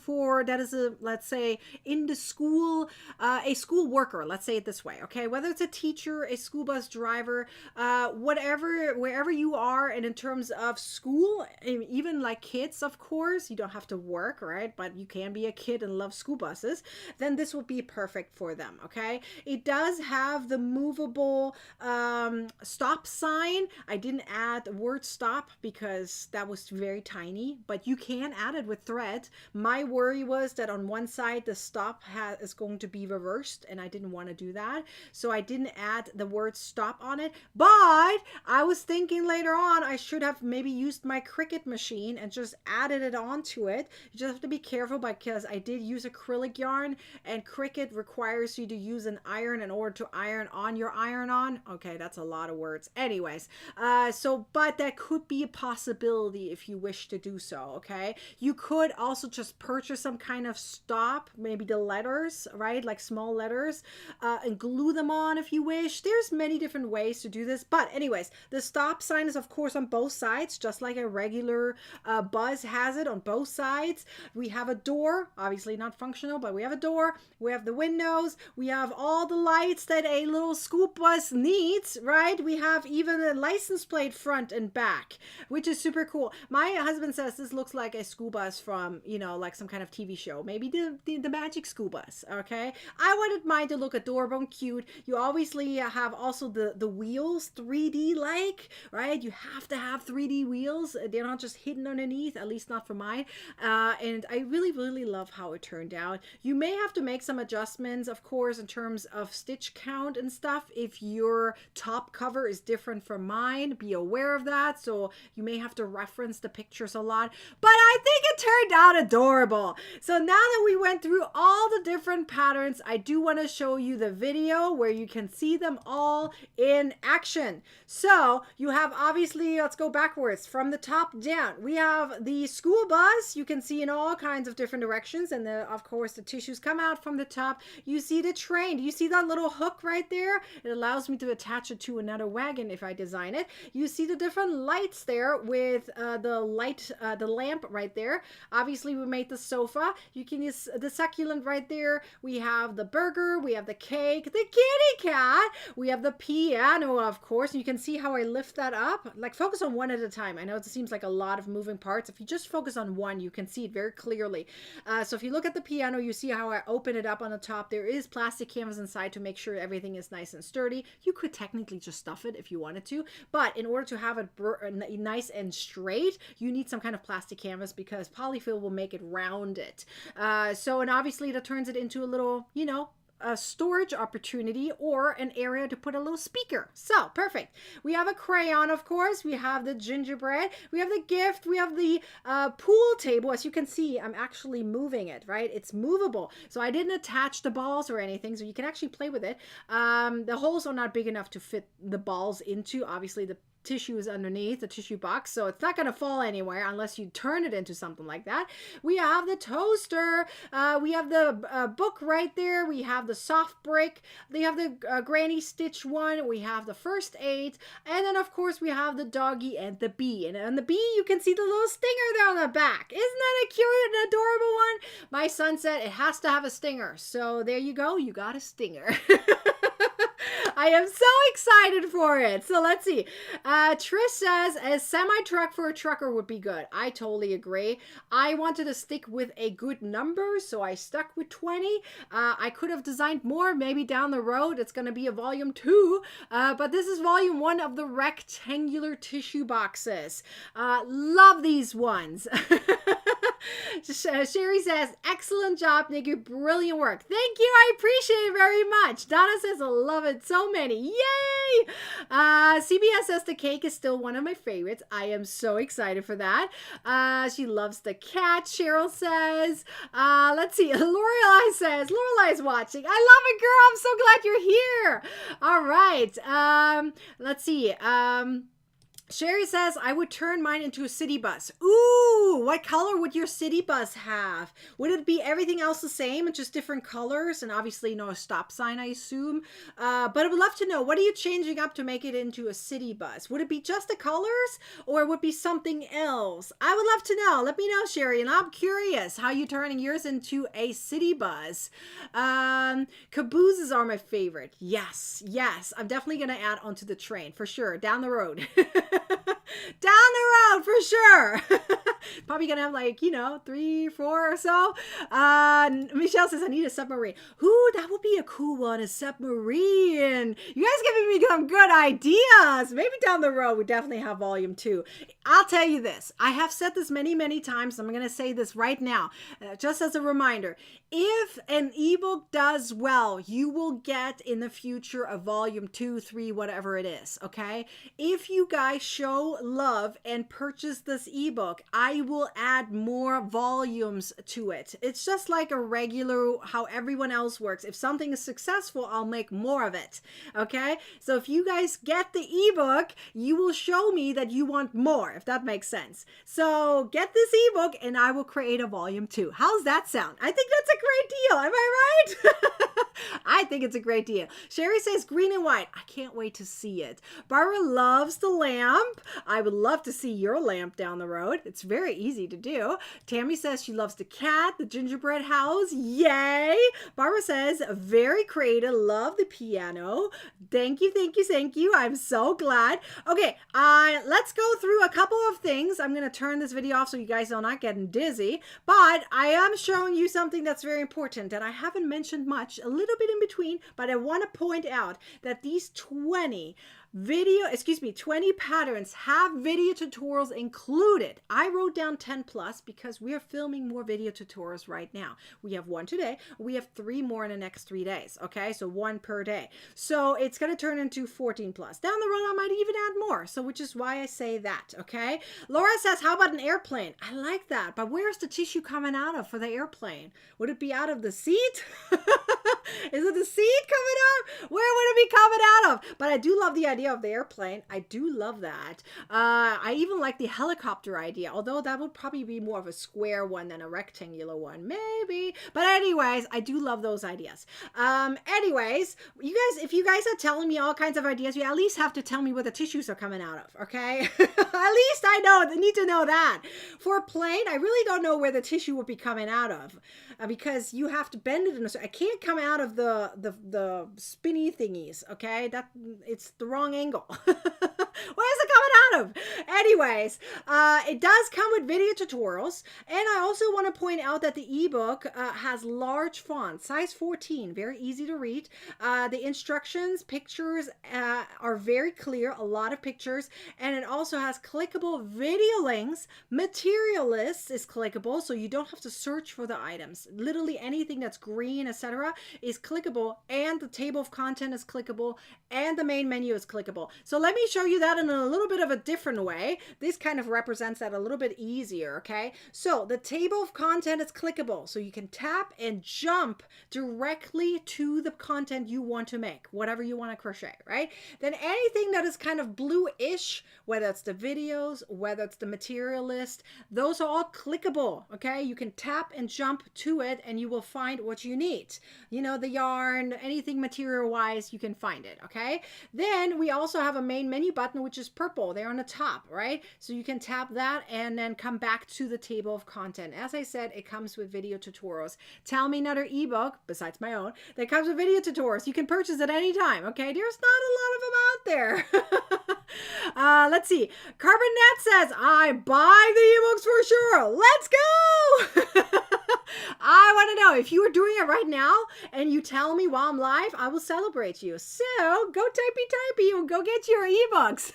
that is let's say in the school, a school worker, let's say it this way, okay? Whether it's a teacher, a school bus driver, wherever you are, and in terms of school, even like kids, of course, you don't have to work, right? But you can be a kid and love school buses, then this would be perfect for them, okay? It does have the movable stop sign. I didn't add the word stop because that was very tiny, but you can add it with thread. My worry was that on one side the stop is going to be reversed, and I didn't want to do that, so I didn't add the word stop on it. But I was thinking later on I should have maybe used my Cricut machine and just added it onto it. You just have to be careful because I did use acrylic yarn, and Cricut requires you to use an iron in order to iron on your iron-on. Okay, that's a lot of words. Anyways, but that could be a possibility if you wish to do so, okay? You could also just purchase some kind of stop, maybe the letters, right? Like small letters, and glue them on if you wish. There's many different ways to do this, but anyways, the stop sign is of course on both sides, just like a regular bus has it on both sides. We have a door, obviously not functional, but we have a door. We have the windows. We have all the lights that a little school bus needs, right? We have even a license plate front and back, which is super cool. My husband says this looks like a school bus from, like some kind of TV show, maybe the Magic School Bus, okay? I wouldn't mind to look adorable and cute. You obviously have also the wheels, 3D like, right? You have to have 3D wheels. They're not just hidden underneath, at least not for mine. And I really, really love how it turned out. You may have to make some adjustments, of course, in terms of stitch count and stuff. If your top cover is different from mine, be aware of that. So you may have to reference the pictures a lot, but I think it turned out adorable. So now that we went through all the different patterns, I do want to show you the video where you can see them all in action. So you have, obviously, let's go backwards from the top down. We have the school bus. You can see in all kinds of different directions, and of course the tissues come out from the top. You see the train. Do you see that little hook right there? It allows me to attach it to another wagon if I design it. You see the different lights there with the lamp right there. Obviously we made the sofa. You can use the succulent right there. We have the burger, we have the cake, the kitty cat, we have the piano, of course. You can see how I lift that up. Like, focus on one at a time. I know it seems like a lot of moving parts. If you just focus on one, you can see it very clearly. So if you look at the piano, you see how I open it up on the top. There is plastic canvas inside to make sure everything is nice and sturdy. You could technically just stuff it if you wanted to, but in order to have it nice and straight, you need some kind of plastic canvas because polyfill will make it rounded. And obviously that turns it into a little, a storage opportunity or an area to put a little speaker. So perfect. We have a crayon, of course. We have the gingerbread. We have the gift. We have the pool table. As you can see, I'm actually moving it, right? It's movable. So I didn't attach the balls or anything, so you can actually play with it. The holes are not big enough to fit the balls into. Obviously, the tissue is underneath the tissue box, so it's not going to fall anywhere unless you turn it into something like that. We have the toaster. We have the book right there. We have the soft brick. We have the granny stitch one. We have the first aid, and then of course we have the doggy and the bee. And on the bee, you can see the little stinger there on the back. Isn't that a cute and adorable one? My son said it has to have a stinger, so there you go. You got a stinger. I am so excited for it. So let's see. Trish says a semi-truck for a trucker would be good. I totally agree. I wanted to stick with a good number, so I stuck with 20. I could have designed more, maybe down the road. It's going to be a volume 2, but this is volume 1 of the rectangular tissue boxes. Love these ones. Sherry says, excellent job, Nikki. Brilliant work. Thank you. I appreciate it very much. Donna says, I love it. So many. Yay! CBS says the cake is still one of my favorites. I am so excited for that. She loves the cat, Cheryl says. Let's see. Lorelai says, Lorelai's watching. I love it, girl. I'm so glad you're here. All right. Let's see. Sherry says, I would turn mine into a city bus. Ooh, what color would your city bus have? Would it be everything else the same, just different colors? And obviously no stop sign, I assume. But I would love to know, what are you changing up to make it into a city bus? Would it be just the colors, or would it be something else? I would love to know. Let me know, Sherry. And I'm curious how you're turning yours into a city bus. Cabooses are my favorite. Yes, yes. I'm definitely going to add onto the train, for sure. Down the road. Down the road for sure. Probably gonna have like 3, 4 or so. Michelle says I need a submarine. Ooh, that would be a cool one, a submarine. You guys giving me some good ideas. Maybe down the road we definitely have volume 2. I'll tell you this, I have said this many times. I'm gonna say this right now, just as a reminder. If an ebook does well, you will get in the future a volume 2, 3, whatever it is. Okay, if you guys show love and purchase this ebook, I will add more volumes to it. It's just like a regular, how everyone else works. If something is successful, I'll make more of it. Okay, so if you guys get the ebook, you will show me that you want more, if that makes sense. So get this ebook and I will create a volume 2. How's that sound? I think that's a great deal. Am I right? I think it's a great deal. Sherry says green and white. I can't wait to see it. Barbara loves the lamp. I would love to see your lamp down the road. It's very easy to do. Tammy says she loves the cat, the gingerbread house. Yay! Barbara says very creative. Love the piano. Thank you, thank you, thank you. I'm so glad. Okay, let's go through a couple of things. I'm going to turn this video off so you guys are not getting dizzy, but I am showing you something that's very important that I haven't mentioned much, a little bit in between, but I want to point out that these 20 patterns have video tutorials included. I wrote down 10 plus because we are filming more video tutorials right now. We have 1 today. We have 3 more in the next 3 days. Okay, so 1 per day. So it's going to turn into 14 plus. Down the road, I might even add more. So which is why I say that. Okay. Laura says, how about an airplane? I like that. But where's the tissue coming out of for the airplane? Would it be out of the seat? Is it the seat coming out? Where would it be coming out of? But I do love the idea of the airplane. I do love that. I even like the helicopter idea, although that would probably be more of a square one than a rectangular one, maybe. But anyways, I do love those ideas. Anyways, you guys, if you guys are telling me all kinds of ideas, you at least have to tell me where the tissues are coming out of, okay? At least I need to know that. For a plane, I really don't know where the tissue would be coming out of, because you have to bend it in a certain, I can't come out of the spinny thingies, okay? It's the wrong angle. Where is it coming out of? Anyways, it does come with video tutorials, and I also want to point out that the ebook has large font, size 14, very easy to read. The instructions, pictures are very clear, a lot of pictures, and it also has clickable video links. Material list is clickable, so you don't have to search for the items. buttons. Literally anything that's green, etc., is clickable, and the table of content is clickable, and the main menu is clickable. So let me show you that in a little bit of a different way. This kind of represents that a little bit easier, okay? So the table of content is clickable, so you can tap and jump directly to the content you want to make, whatever you want to crochet, right? Then anything that is kind of blue-ish, whether it's the videos, whether it's the material list, those are all clickable, okay? You can tap and jump to it and you will find what you need. You know, the yarn, anything material-wise, you can find it, okay? Then we also have a main menu button, which is purple. They're on the top, right? So you can tap that and then come back to the table of content. As I said, it comes with video tutorials. Tell Me Another ebook, besides my own, that comes with video tutorials. You can purchase at any time, okay? There's not a lot of them out there. Let's see. Carbon Net says, I buy the ebooks for sure. Let's go. I want to know if you are doing it right now and you tell me while I'm live, I will celebrate you. So go typey and go get your ebooks.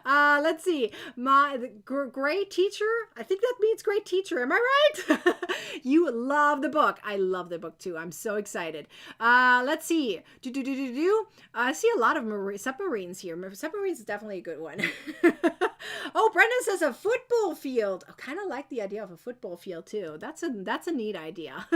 Let's see. Great teacher. I think that means great teacher. Am I right? You love the book. I love the book too. I'm so excited. Let's see. I see a lot of submarines here. Submarines is definitely a good one. Oh, Brendan says a football field. I kind of like the idea of a football field too. That's a neat idea.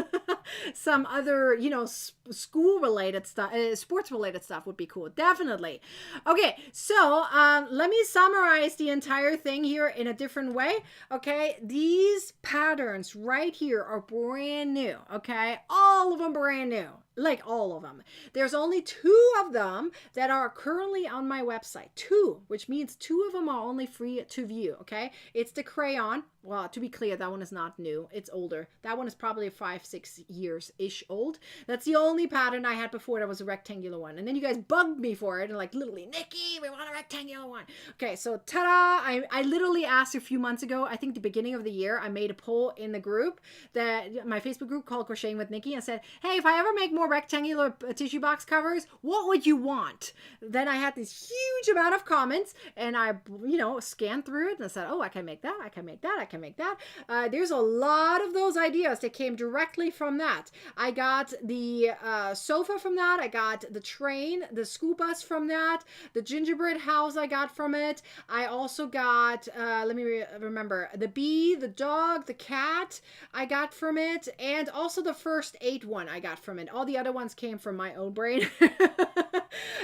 Some other, you know, school related stuff, sports related stuff would be cool. Definitely. Okay, so let me summarize the entire thing here in a different way. Okay, these patterns right here are brand new. Okay, all of them brand new. Like all of them. There's only 2 of them that are currently on my website. 2, which means 2 of them are only free to view, okay? It's the crayon. Well, to be clear, that one is not new. It's older. That one is probably 5-6 years-ish old. That's the only pattern I had before that was a rectangular one. And then you guys bugged me for it and like, literally, Nikki, we want a rectangular one. Okay, so ta-da! I literally asked a few months ago, I think the beginning of the year, I made a poll in the group, my Facebook group called Crocheting with Nikki, and said, hey, if I ever make more rectangular tissue box covers, what would you want? Then I had this huge amount of comments and I, you know, scanned through it and I said, oh, I can make that, I can make that, I can make that. There's a lot of those ideas that came directly from that. I got the sofa from that. I got the train, the school bus from that. The gingerbread house I got from it. I also got, let me remember, the bee, the dog, the cat I got from it. And also the first 8 one I got from it. All the other ones came from my own brain.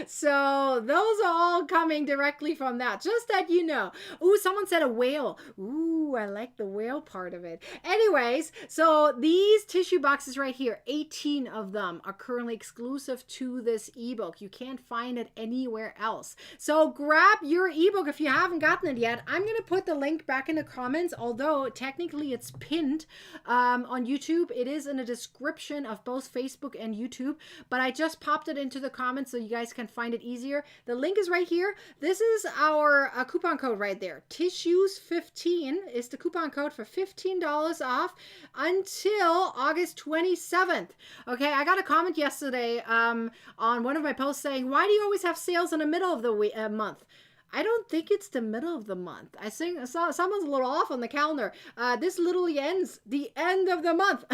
So those are all coming directly from that, just that you know. Ooh, someone said a whale. Ooh, I like the whale part of it. Anyways, so these tissue boxes right here, 18 of them are currently exclusive to this ebook. You can't find it anywhere else. So grab your ebook if you haven't gotten it yet. I'm going to put the link back in the comments, although technically it's pinned on YouTube. It is in the description of both Facebook and YouTube, but I just popped it into the comments so you guys can find it easier. The link is right here. This is our coupon code right there. Tissues15 is the coupon code for $15 off until August 27th. Okay, I got a comment yesterday on one of my posts saying, why do you always have sales in the middle of the month? I don't think it's the middle of the month. I think someone's a little off on the calendar. This literally ends the end of the month.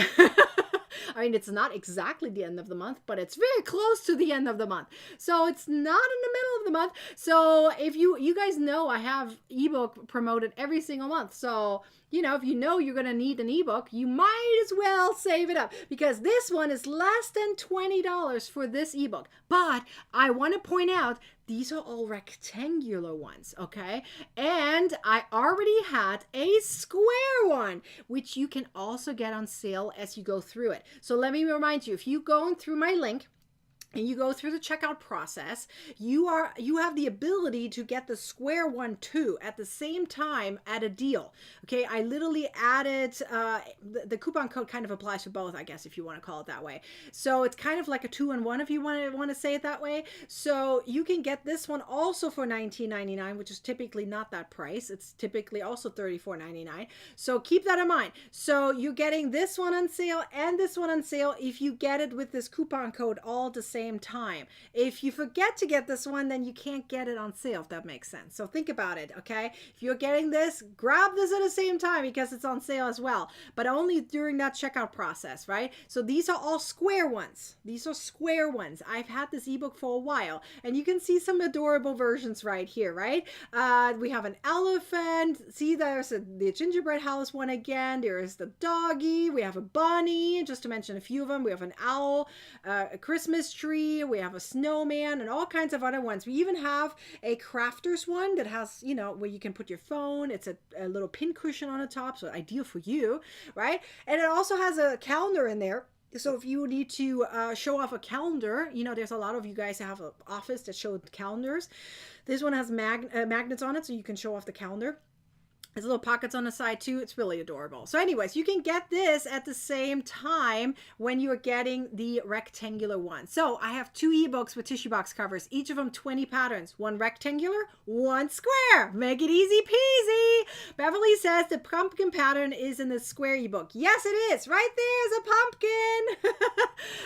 I mean, it's not exactly the end of the month, but it's very close to the end of the month. So it's not in the middle of the month. So if you guys know, I have ebook promoted every single month. So, you know, if you know you're going to need an ebook, you might as well save it up because this one is less than $20 for this ebook. But I want to point out, these are all rectangular ones, okay? And I already had a square one, which you can also get on sale as you go through it. So let me remind you, if you go through my link, and you go through the checkout process, you have the ability to get the square one too at the same time at a deal. Okay, I literally added the coupon code kind of applies to both, I guess, if you want to call it that way. So it's kind of like a 2-in-1 if you want to say it that way. So you can get this one also for $19.99, which is typically not that price. It's typically also $34.99. So keep that in mind. So you're getting this one on sale and this one on sale if you get it with this coupon code all at the same same time. If you forget to get this one, then you can't get it on sale, if that makes sense. So think about it, okay? If you're getting this, grab this at the same time because it's on sale as well, but only during that checkout process, right? So these are all square ones. These are square ones. I've had this ebook for a while, and you can see some adorable versions right here, right? We have an elephant. See, there's the gingerbread house one again. There's the doggy. We have a bunny, just to mention a few of them. We have an owl, a Christmas tree. We have a snowman, and all kinds of other ones. We even have a crafter's one that has, you know, where you can put your phone. It's a little pin cushion on the top, so ideal for you, right? And it also has a calendar in there. So if you need to show off a calendar, you know, there's a lot of you guys that have an office that show calendars. This one has magnets on it, so you can show off the calendar. There's little pockets on the side too. It's really adorable. So anyways, you can get this at the same time when you're getting the rectangular one. So I have 2 ebooks with tissue box covers, each of them 20 patterns, one rectangular, one square. Make it easy peasy. Beverly says the pumpkin pattern is in the square ebook. Yes, it is. Right there's a pumpkin.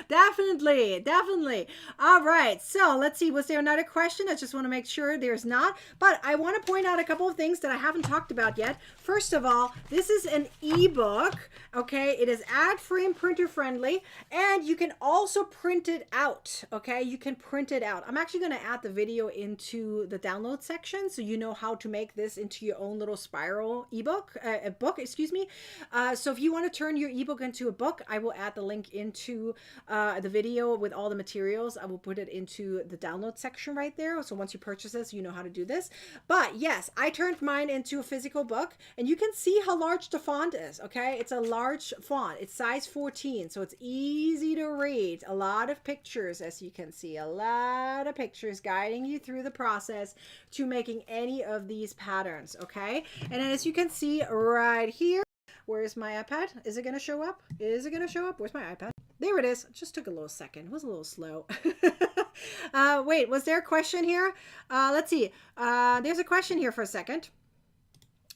Definitely, definitely. All right. So let's see. Was there another question? I just want to make sure there's not. But I want to point out a couple of things that I haven't talked about yet. First of all, this is an ebook. Okay, it is ad free and printer friendly, and you can also print it out. Okay, you can print it out. I'm actually going to add the video into the download section so you know how to make this into your own little spiral ebook, excuse me. So if you want to turn your ebook into a book, I will add the link into the video with all the materials. I will put it into the download section right there. So once you purchase this, you know how to do this. But yes, I turned mine into a physical book, and you can see how large the font is. Okay, it's a large font. It's size 14, so it's easy to read. A lot of pictures, as you can see, a lot of pictures guiding you through the process to making any of these patterns. Okay, and as you can see right here, where's my iPad? Is it going to show up? Is it going to show up? Where's my iPad? There it is. It just took a little second. It was a little slow. Wait, was there a question here? Let's see. There's a question here for a second.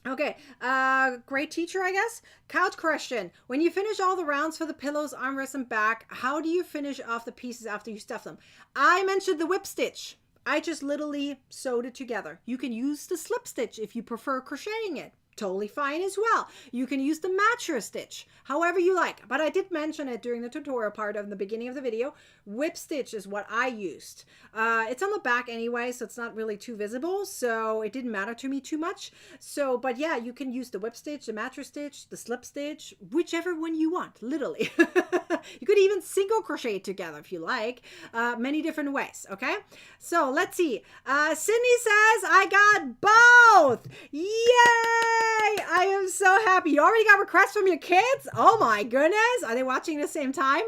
Okay, great teacher, I guess. Couch question. When you finish all the rounds for the pillows, armrests, and back, how do you finish off the pieces after you stuff them? I mentioned the whip stitch. I just literally sewed it together. You can use the slip stitch if you prefer crocheting it. Totally fine as well. You can use the matcher stitch, however you like. But I did mention it during the tutorial part of the beginning of the video. Whip stitch is what I used. It's on the back anyway, so it's not really too visible. So it didn't matter to me too much. So, but yeah, you can use the whip stitch, the matcher stitch, the slip stitch, whichever one you want, literally. You could even single crochet it together if you like. Many different ways, okay? So let's see. Sydney says, I got both. Yay! I am so happy. You already got requests from your kids? Oh my goodness. Are they watching at the same time?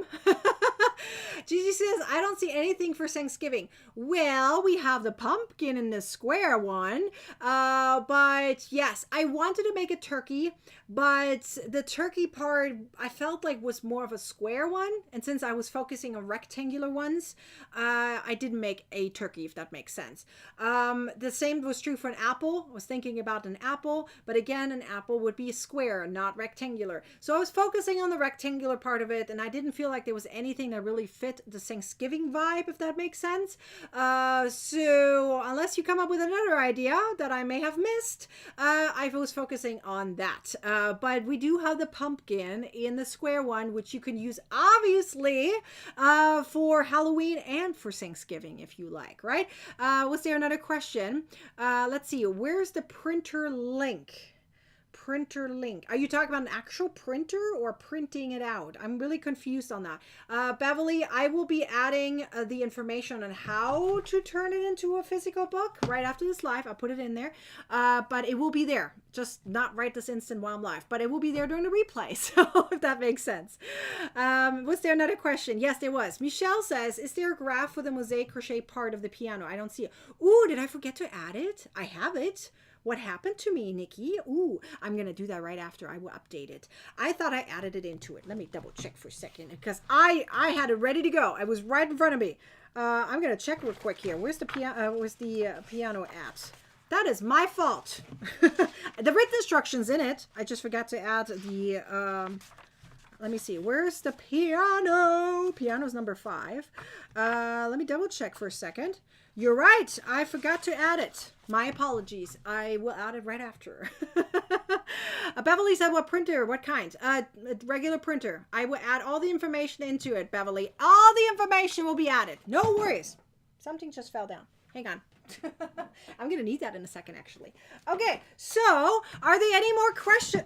Gigi says, I don't see anything for Thanksgiving. Well, we have the pumpkin in the square one. But yes, I wanted to make a turkey, but the turkey part I felt like was more of a square one. And since I was focusing on rectangular ones, I didn't make a turkey, if that makes sense. The same was true for an apple. I was thinking about an apple, but again, an apple would be square, not rectangular. So I was focusing on the rectangular part of it, and I didn't feel like there was anything that really fit the Thanksgiving vibe, if that makes sense. So unless you come up with another idea that I may have missed, I was focusing on that. But we do have the pumpkin in the square one, which you can use obviously for Halloween and for Thanksgiving if you like, right? Was there another question? Let's see. Where's the printer link? Printer link. Are you talking about an actual printer or printing it out? I'm really confused on that. Beverly, I will be adding the information on how to turn it into a physical book right after this live. I'll put it in there. But it will be there. Just not right this instant while I'm live. But it will be there during the replay. So if that makes sense. Was there another question? Yes, there was. Michelle says, is there a graph for the mosaic crochet part of the piano? I don't see it. Ooh, did I forget to add it? I have it. What happened to me, Nikki? Ooh, I'm going to do that right after I will update it. I thought I added it into it. Let me double check for a second because I had it ready to go. It was right in front of me. I'm going to check real quick here. Where's the piano at? That is my fault. The written instructions in it. I just forgot to add the Let me see. Where's the piano? Piano's number 5. Let me double check for a second. You're right. I forgot to add it. My apologies. I will add it right after. Beverly said, what printer? What kind? Regular printer. I will add all the information into it, Beverly. All the information will be added. No worries. Something just fell down. Hang on. I'm going to need that in a second, actually. Okay, so are there any more questions?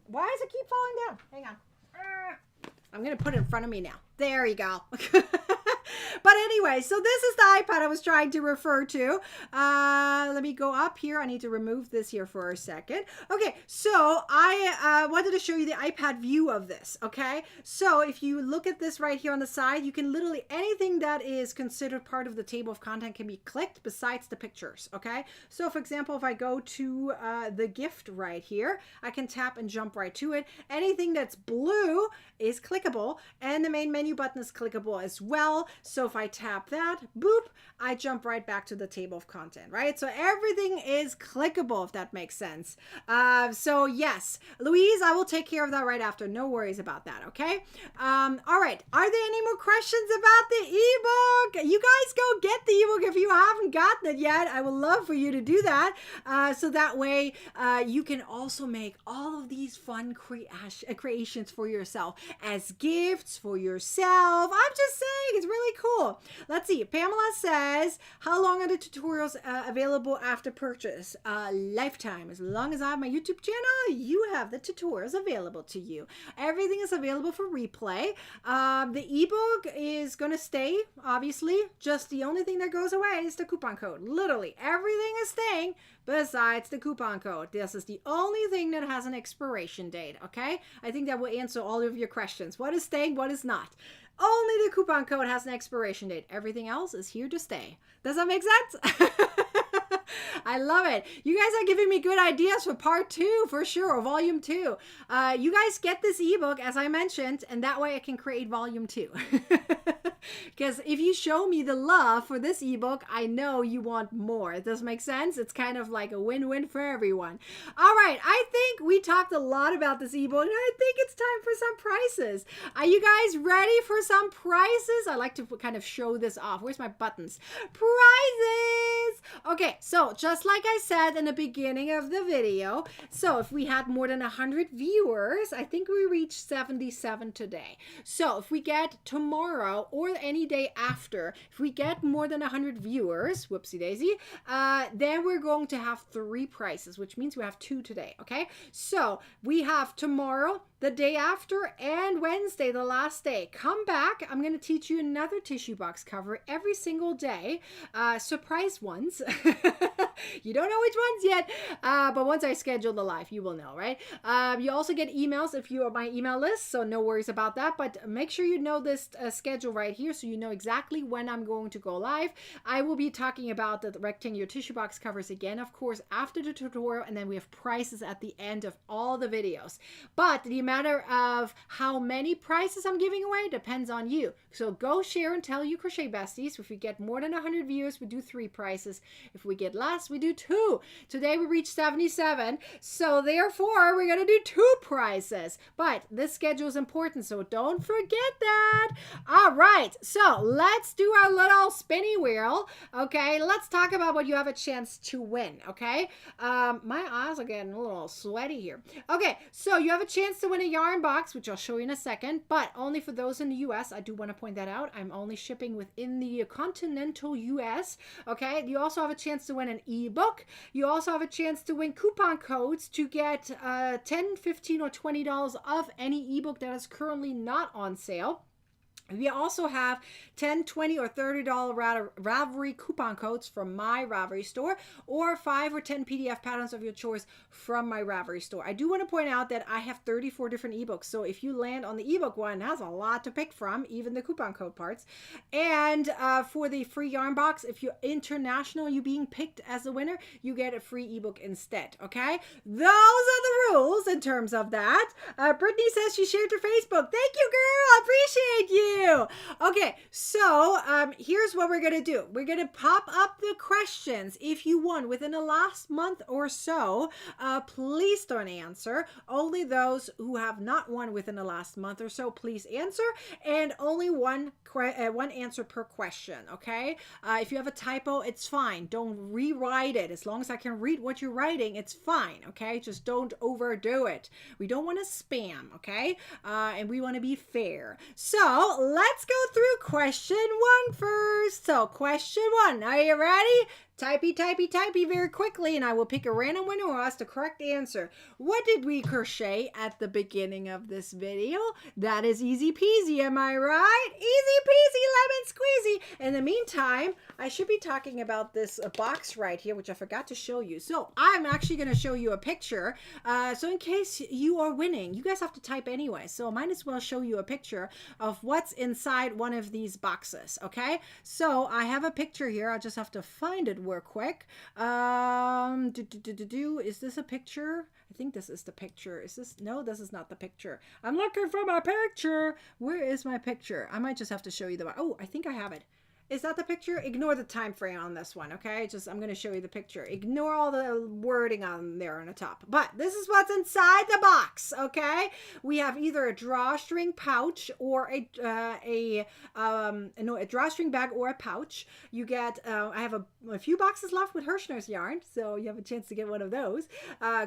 Why does it keep falling down? Hang on. I'm going to put it in front of me now. There you go. But anyway, so this is the iPad I was trying to refer to. Let me go up here. I need to remove this here for a second. Okay, so I wanted to show you the iPad view of this, okay? So if you look at this right here on the side, you can literally, anything that is considered part of the table of content can be clicked besides the pictures, okay? So for example, if I go to the gift right here, I can tap and jump right to it. Anything that's blue is clickable, and the main menu button is clickable as well. So if I tap that, boop, I jump right back to the table of content, right? So everything is clickable, if that makes sense. So yes, Louise, I will take care of that right after. No worries about that, okay? All right, are there any more questions about the ebook? You guys go get the ebook if you haven't gotten it yet. I would love for you to do that. So that way you can also make all of these fun creations for yourself as gifts for yourself. I'm just saying, it's really cool. Let's see. Pamela says, how long are the tutorials available after purchase? Lifetime. As long as I have my YouTube channel, you have the tutorials available to you. Everything is available for replay. The ebook is going to stay, obviously. Just the only thing that goes away is the coupon code. Literally, everything is staying besides the coupon code. This is the only thing that has an expiration date, okay? I think that will answer all of your questions. What is staying, what is not? Only the coupon code has an expiration date. Everything else is here to stay. Does that make sense? I love it. You guys are giving me good ideas for part 2 for sure, or volume 2. You guys get this ebook, as I mentioned, and that way I can create volume 2. Because if you show me the love for this ebook, I know you want more. Does this make sense? It's kind of like a win-win for everyone. All right, I think we talked a lot about this ebook, and I think it's time for some prices. Are you guys ready for some prices? I like to kind of show this off. Where's my buttons? Prices! Okay, so just like I said in the beginning of the video, so if we had more than 100 viewers, I think we reached 77 today. So if we get tomorrow or any day after, if we get more than 100 viewers, whoopsie daisy, then we're going to have 3 prices, which means we have 2 today, okay? So we have tomorrow, the day after, and Wednesday, the last day. Come back. I'm going to teach you another tissue box cover every single day. Surprise ones. You don't know which ones yet, but once I schedule the live, you will know, right? You also get emails if you are my email list, so no worries about that, but make sure you know this schedule right here so you know exactly when I'm going to go live. I will be talking about the rectangular tissue box covers again, of course, after the tutorial, and then we have prices at the end of all the videos. But the matter of how many prices I'm giving away depends on you. So go share and tell your crochet besties. If we get more than 100 views, we do 3 prices. If we get less, we do 2. Today we reached 77, so therefore we're gonna do 2 prizes. But this schedule is important, so don't forget that. All right, so let's do our little spinny wheel. Okay, let's talk about what you have a chance to win. Okay, my eyes are getting a little sweaty here. Okay, so you have a chance to win a yarn box, which I'll show you in a second, but only for those in the US. I do want to point that out. I'm only shipping within the continental US. Okay, you also have a chance to win an ebook. You also have a chance to win coupon codes to get $10, $15, or $20 off any ebook that is currently not on sale. We also have $10, $20, or $30 Ravelry coupon codes from my Ravelry store, or 5 or 10 PDF patterns of your choice from my Ravelry store. I do want to point out that I have 34 different ebooks, so if you land on the ebook one, it has a lot to pick from, even the coupon code parts. And for the free yarn box, if you're international, you being picked as a winner, you get a free ebook instead, okay? Those are the rules in terms of that. Brittany says she shared her Facebook. Thank you, girl. Appreciate you. Okay, so here's what we're going to do. We're going to pop up the questions. If you won within the last month or so, please don't answer. Only those who have not won within the last month or so, please answer. And only one answer per question, okay? If you have a typo, it's fine. Don't rewrite it. As long as I can read what you're writing, it's fine, okay? Just don't overdo it. We don't want to spam, okay? And we want to be fair. So let's go through question 1 first. So question 1, are you ready? Typey, typey, typey very quickly, and I will pick a random winner who has the correct answer. What did we crochet at the beginning of this video? That is easy peasy, am I right? Easy peasy, lemon squeezy. In the meantime, I should be talking about this box right here, which I forgot to show you. So I'm actually going to show you a picture. So in case you are winning, you guys have to type anyway. So I might as well show you a picture of what's inside one of these boxes, okay? So I have a picture here. I just have to find it real quick. Is this a picture? I think this is the picture. Is this? No, this is not the picture. I'm looking for my picture. Where is my picture? I might just have to show you the. Oh, I think I have it. Is that the picture? Ignore the time frame on this one, okay? I'm going to show you the picture. Ignore all the wording on there on the top. But this is what's inside the box, okay? We have either a drawstring pouch or a drawstring bag or a pouch. You get, I have a few boxes left with Hirschner's yarn, so you have a chance to get one of those.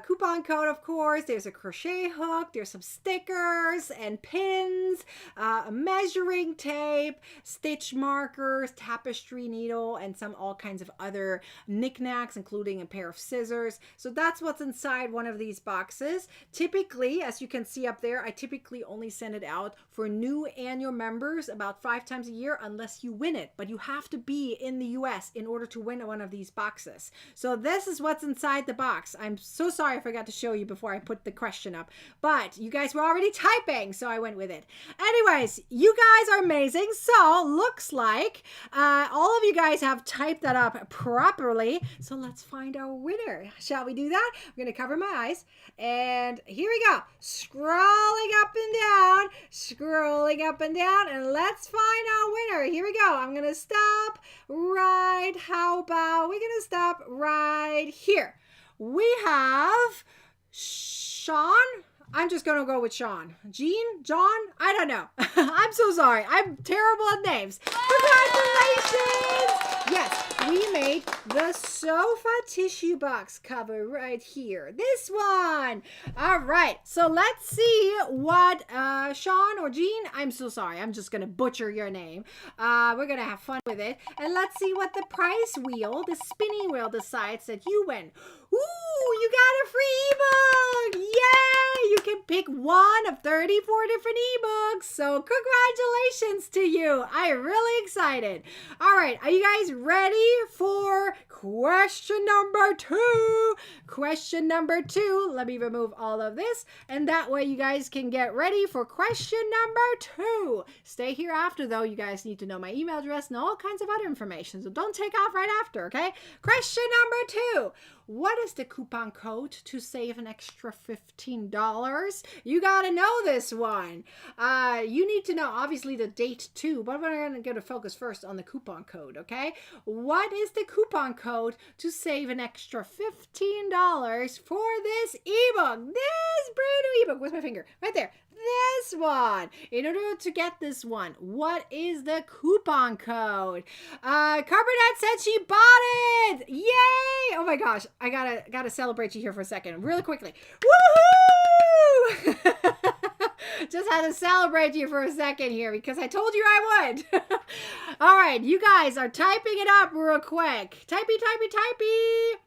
Coupon code, of course. There's a crochet hook. There's some stickers and pins, a measuring tape, stitch markers, tapestry needle, and all kinds of other knickknacks, including a pair of scissors. So that's what's inside one of these boxes. Typically, as you can see up there, I typically only send it out for new annual members about 5 times a year unless you win it. But you have to be in the US in order to win one of these boxes. So this is what's inside the box. I'm so sorry I forgot to show you before I put the question up. But you guys were already typing, so I went with it. Anyways, you guys are amazing. So looks like all of you guys have typed that up properly. So let's find our winner. Shall we do that? I'm going to cover my eyes. And here we go. Scrolling up and down. Scrolling up and down. And let's find our winner. Here we go. I'm going to stop right. How about we're going to stop right here. We have Sean. I'm just going to go with Sean. Jean? John? I don't know. I'm so sorry. I'm terrible at names. Congratulations! Yes, we made the sofa tissue box cover right here. This one. All right. So let's see what Sean or Jean, I'm so sorry. I'm just going to butcher your name. We're going to have fun with it. And let's see what the prize wheel, the spinning wheel, decides that you win. Ooh, you got a free ebook! Yay! You can pick one of 34 different ebooks. So congratulations to you. I'm really excited. All right, are you guys ready for question number 2? Question number 2. Let me remove all of this. And that way you guys can get ready for question number 2. Stay here after, though. You guys need to know my email address and all kinds of other information. So don't take off right after, okay? Question number 2. What is the coupon code to save an extra $15? You got to know this one. You need to know, obviously, the date too, but we're going to focus first on the coupon code, okay? What is the coupon code to save an extra $15 for this ebook? This brand new ebook. Where's my finger? Right there. This one. In order to get this one, what is the coupon code? Carbonette said she bought it. Yay! Oh my gosh, I gotta celebrate you here for a second, really quickly. Woohoo! Just had to celebrate you for a second here because I told you I would. All right, you guys are typing it up real quick. Typey, typey, typey.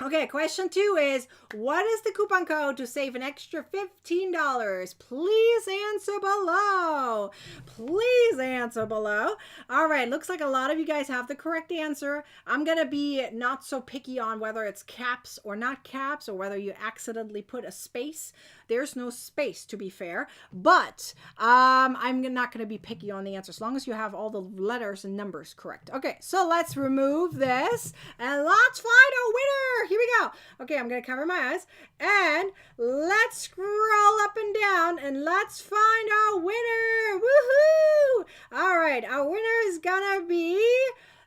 Okay, question 2 is, what is the coupon code to save an extra $15? Please answer below. Please answer below. All right, looks like a lot of you guys have the correct answer. I'm going to be not so picky on whether it's caps or not caps, or whether you accidentally put a space There's no space, to be fair, but I'm not going to be picky on the answer as long as you have all the letters and numbers correct. Okay, so let's remove this and let's find a winner. Here we go. Okay, I'm going to cover my eyes and let's scroll up and down and let's find our winner. Woohoo! All right, our winner is going to be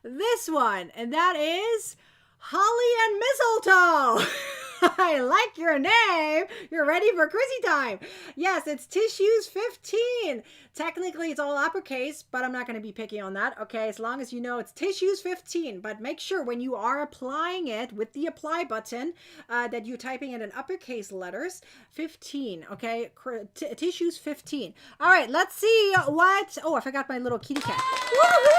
this one, and that is Holly and Mistletoe. I like your name. You're ready for Chrissy time. Yes, it's Tissues 15. Technically, it's all uppercase, but I'm not going to be picky on that. Okay, as long as you know it's Tissues 15. But make sure when you are applying it with the apply button that you're typing it in uppercase letters. 15. Okay, Tissues 15. All right, let's see what. Oh, I forgot my little kitty cat. Woohoo!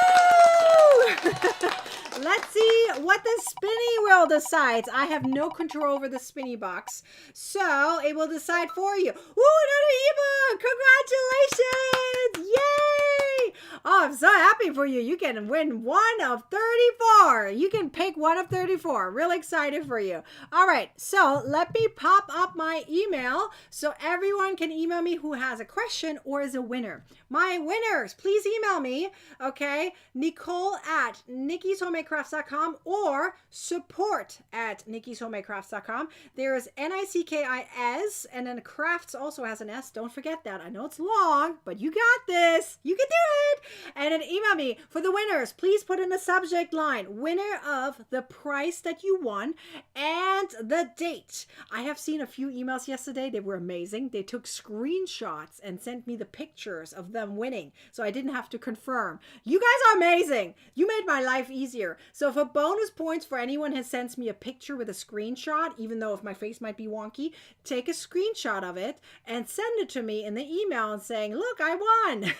Let's see what the spinny wheel decides. I have no control over the spinny box, so it will decide for you. Ooh, another ebook! Congratulations! Yay! Oh, I'm so happy for you. You can win one of 34. You can pick one of 34. Real excited for you. All right, so let me pop up my email so everyone can email me who has a question or is a winner. My winners, please email me, okay? Nicole@nickishomemacrafts.com or support@nickishomemacrafts.com. There is NICKIS, and then crafts also has an S. Don't forget that. I know it's long, but you got this. You can do it. And then email me for the winners. Please put in the subject line, winner of the price that you won and the date. I have seen a few emails yesterday. They were amazing. They took screenshots and sent me the pictures of them winning, so I didn't have to confirm. You guys are amazing. You made my life easier. So for bonus points for anyone who sends me a picture with a screenshot, even though if my face might be wonky, take a screenshot of it and send it to me in the email and saying, look, I won.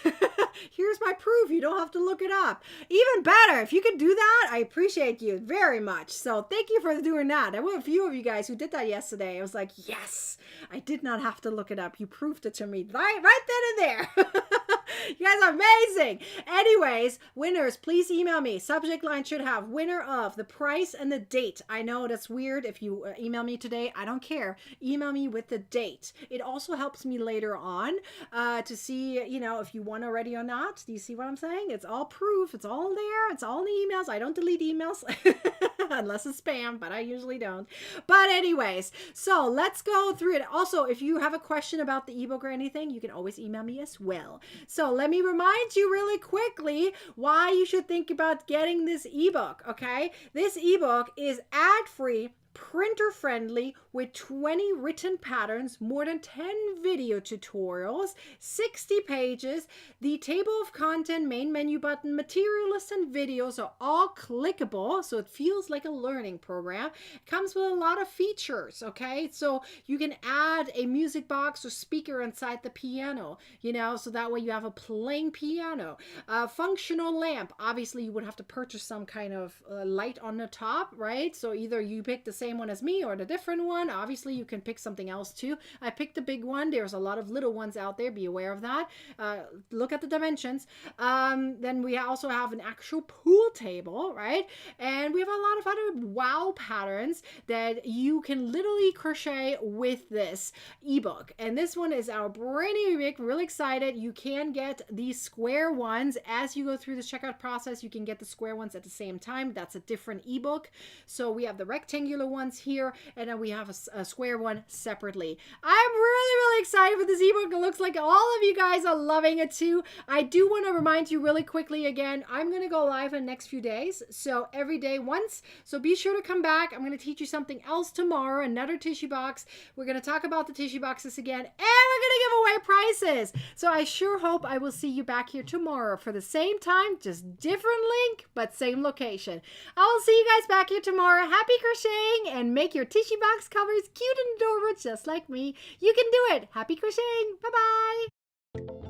Here's my proof. You don't have to look it up. Even better, if you could do that, I appreciate you very much. So thank you for doing that. There were a few of you guys who did that yesterday. I was like, yes, I did not have to look it up. You proved it to me right then and there. You guys are amazing. Anyways, winners, please email me. Subject line should have winner of the price and the date. I know that's weird if you email me today. I don't care. Email me with the date. It also helps me later on to see, you know, if you won already or not. Do you see what I'm saying? It's all proof. It's all there. It's all in the emails. I don't delete emails unless it's spam, but I usually don't. But anyways, so let's go through it. Also, if you have a question about the ebook or anything, you can always email me as well. So let me remind you really quickly why you should think about getting this ebook, okay? This ebook is ad-free, printer friendly with 20 written patterns, more than 10 video tutorials, 60 pages. The table of content, main menu button, material list, and videos are all clickable, so it feels like a learning program. It comes with a lot of features, okay? So you can add a music box or speaker inside the piano, you know, so that way you have a playing piano. Functional lamp. Obviously, you would have to purchase some kind of light on the top, right? So either you pick the same one as me or the different one. Obviously, you can pick something else too. I picked the big one. There's a lot of little ones out there. Be aware of that. Look at the dimensions. Then we also have an actual pool table, right? And we have a lot of other wow patterns that you can literally crochet with this ebook. And this one is our brand new ebook. Really excited. You can get these square ones as you go through the checkout process. You can get the square ones at the same time. That's a different ebook. So we have the rectangular ones here, and then we have a square one separately. I'm really excited for this ebook. It looks like all of you guys are loving it too. I do want to remind you really quickly again, I'm going to go live in the next few days, so every day once. So be sure to come back. I'm going to teach you something else tomorrow, another tissue box. We're going to talk about the tissue boxes again, and we're going to give away prizes. So I sure hope I will see you back here tomorrow for the same time, just different link, but same location. I will see you guys back here tomorrow. Happy crocheting, and make your tissue box covers cute and adorable just like me. You can do it. Happy crocheting. Bye-bye.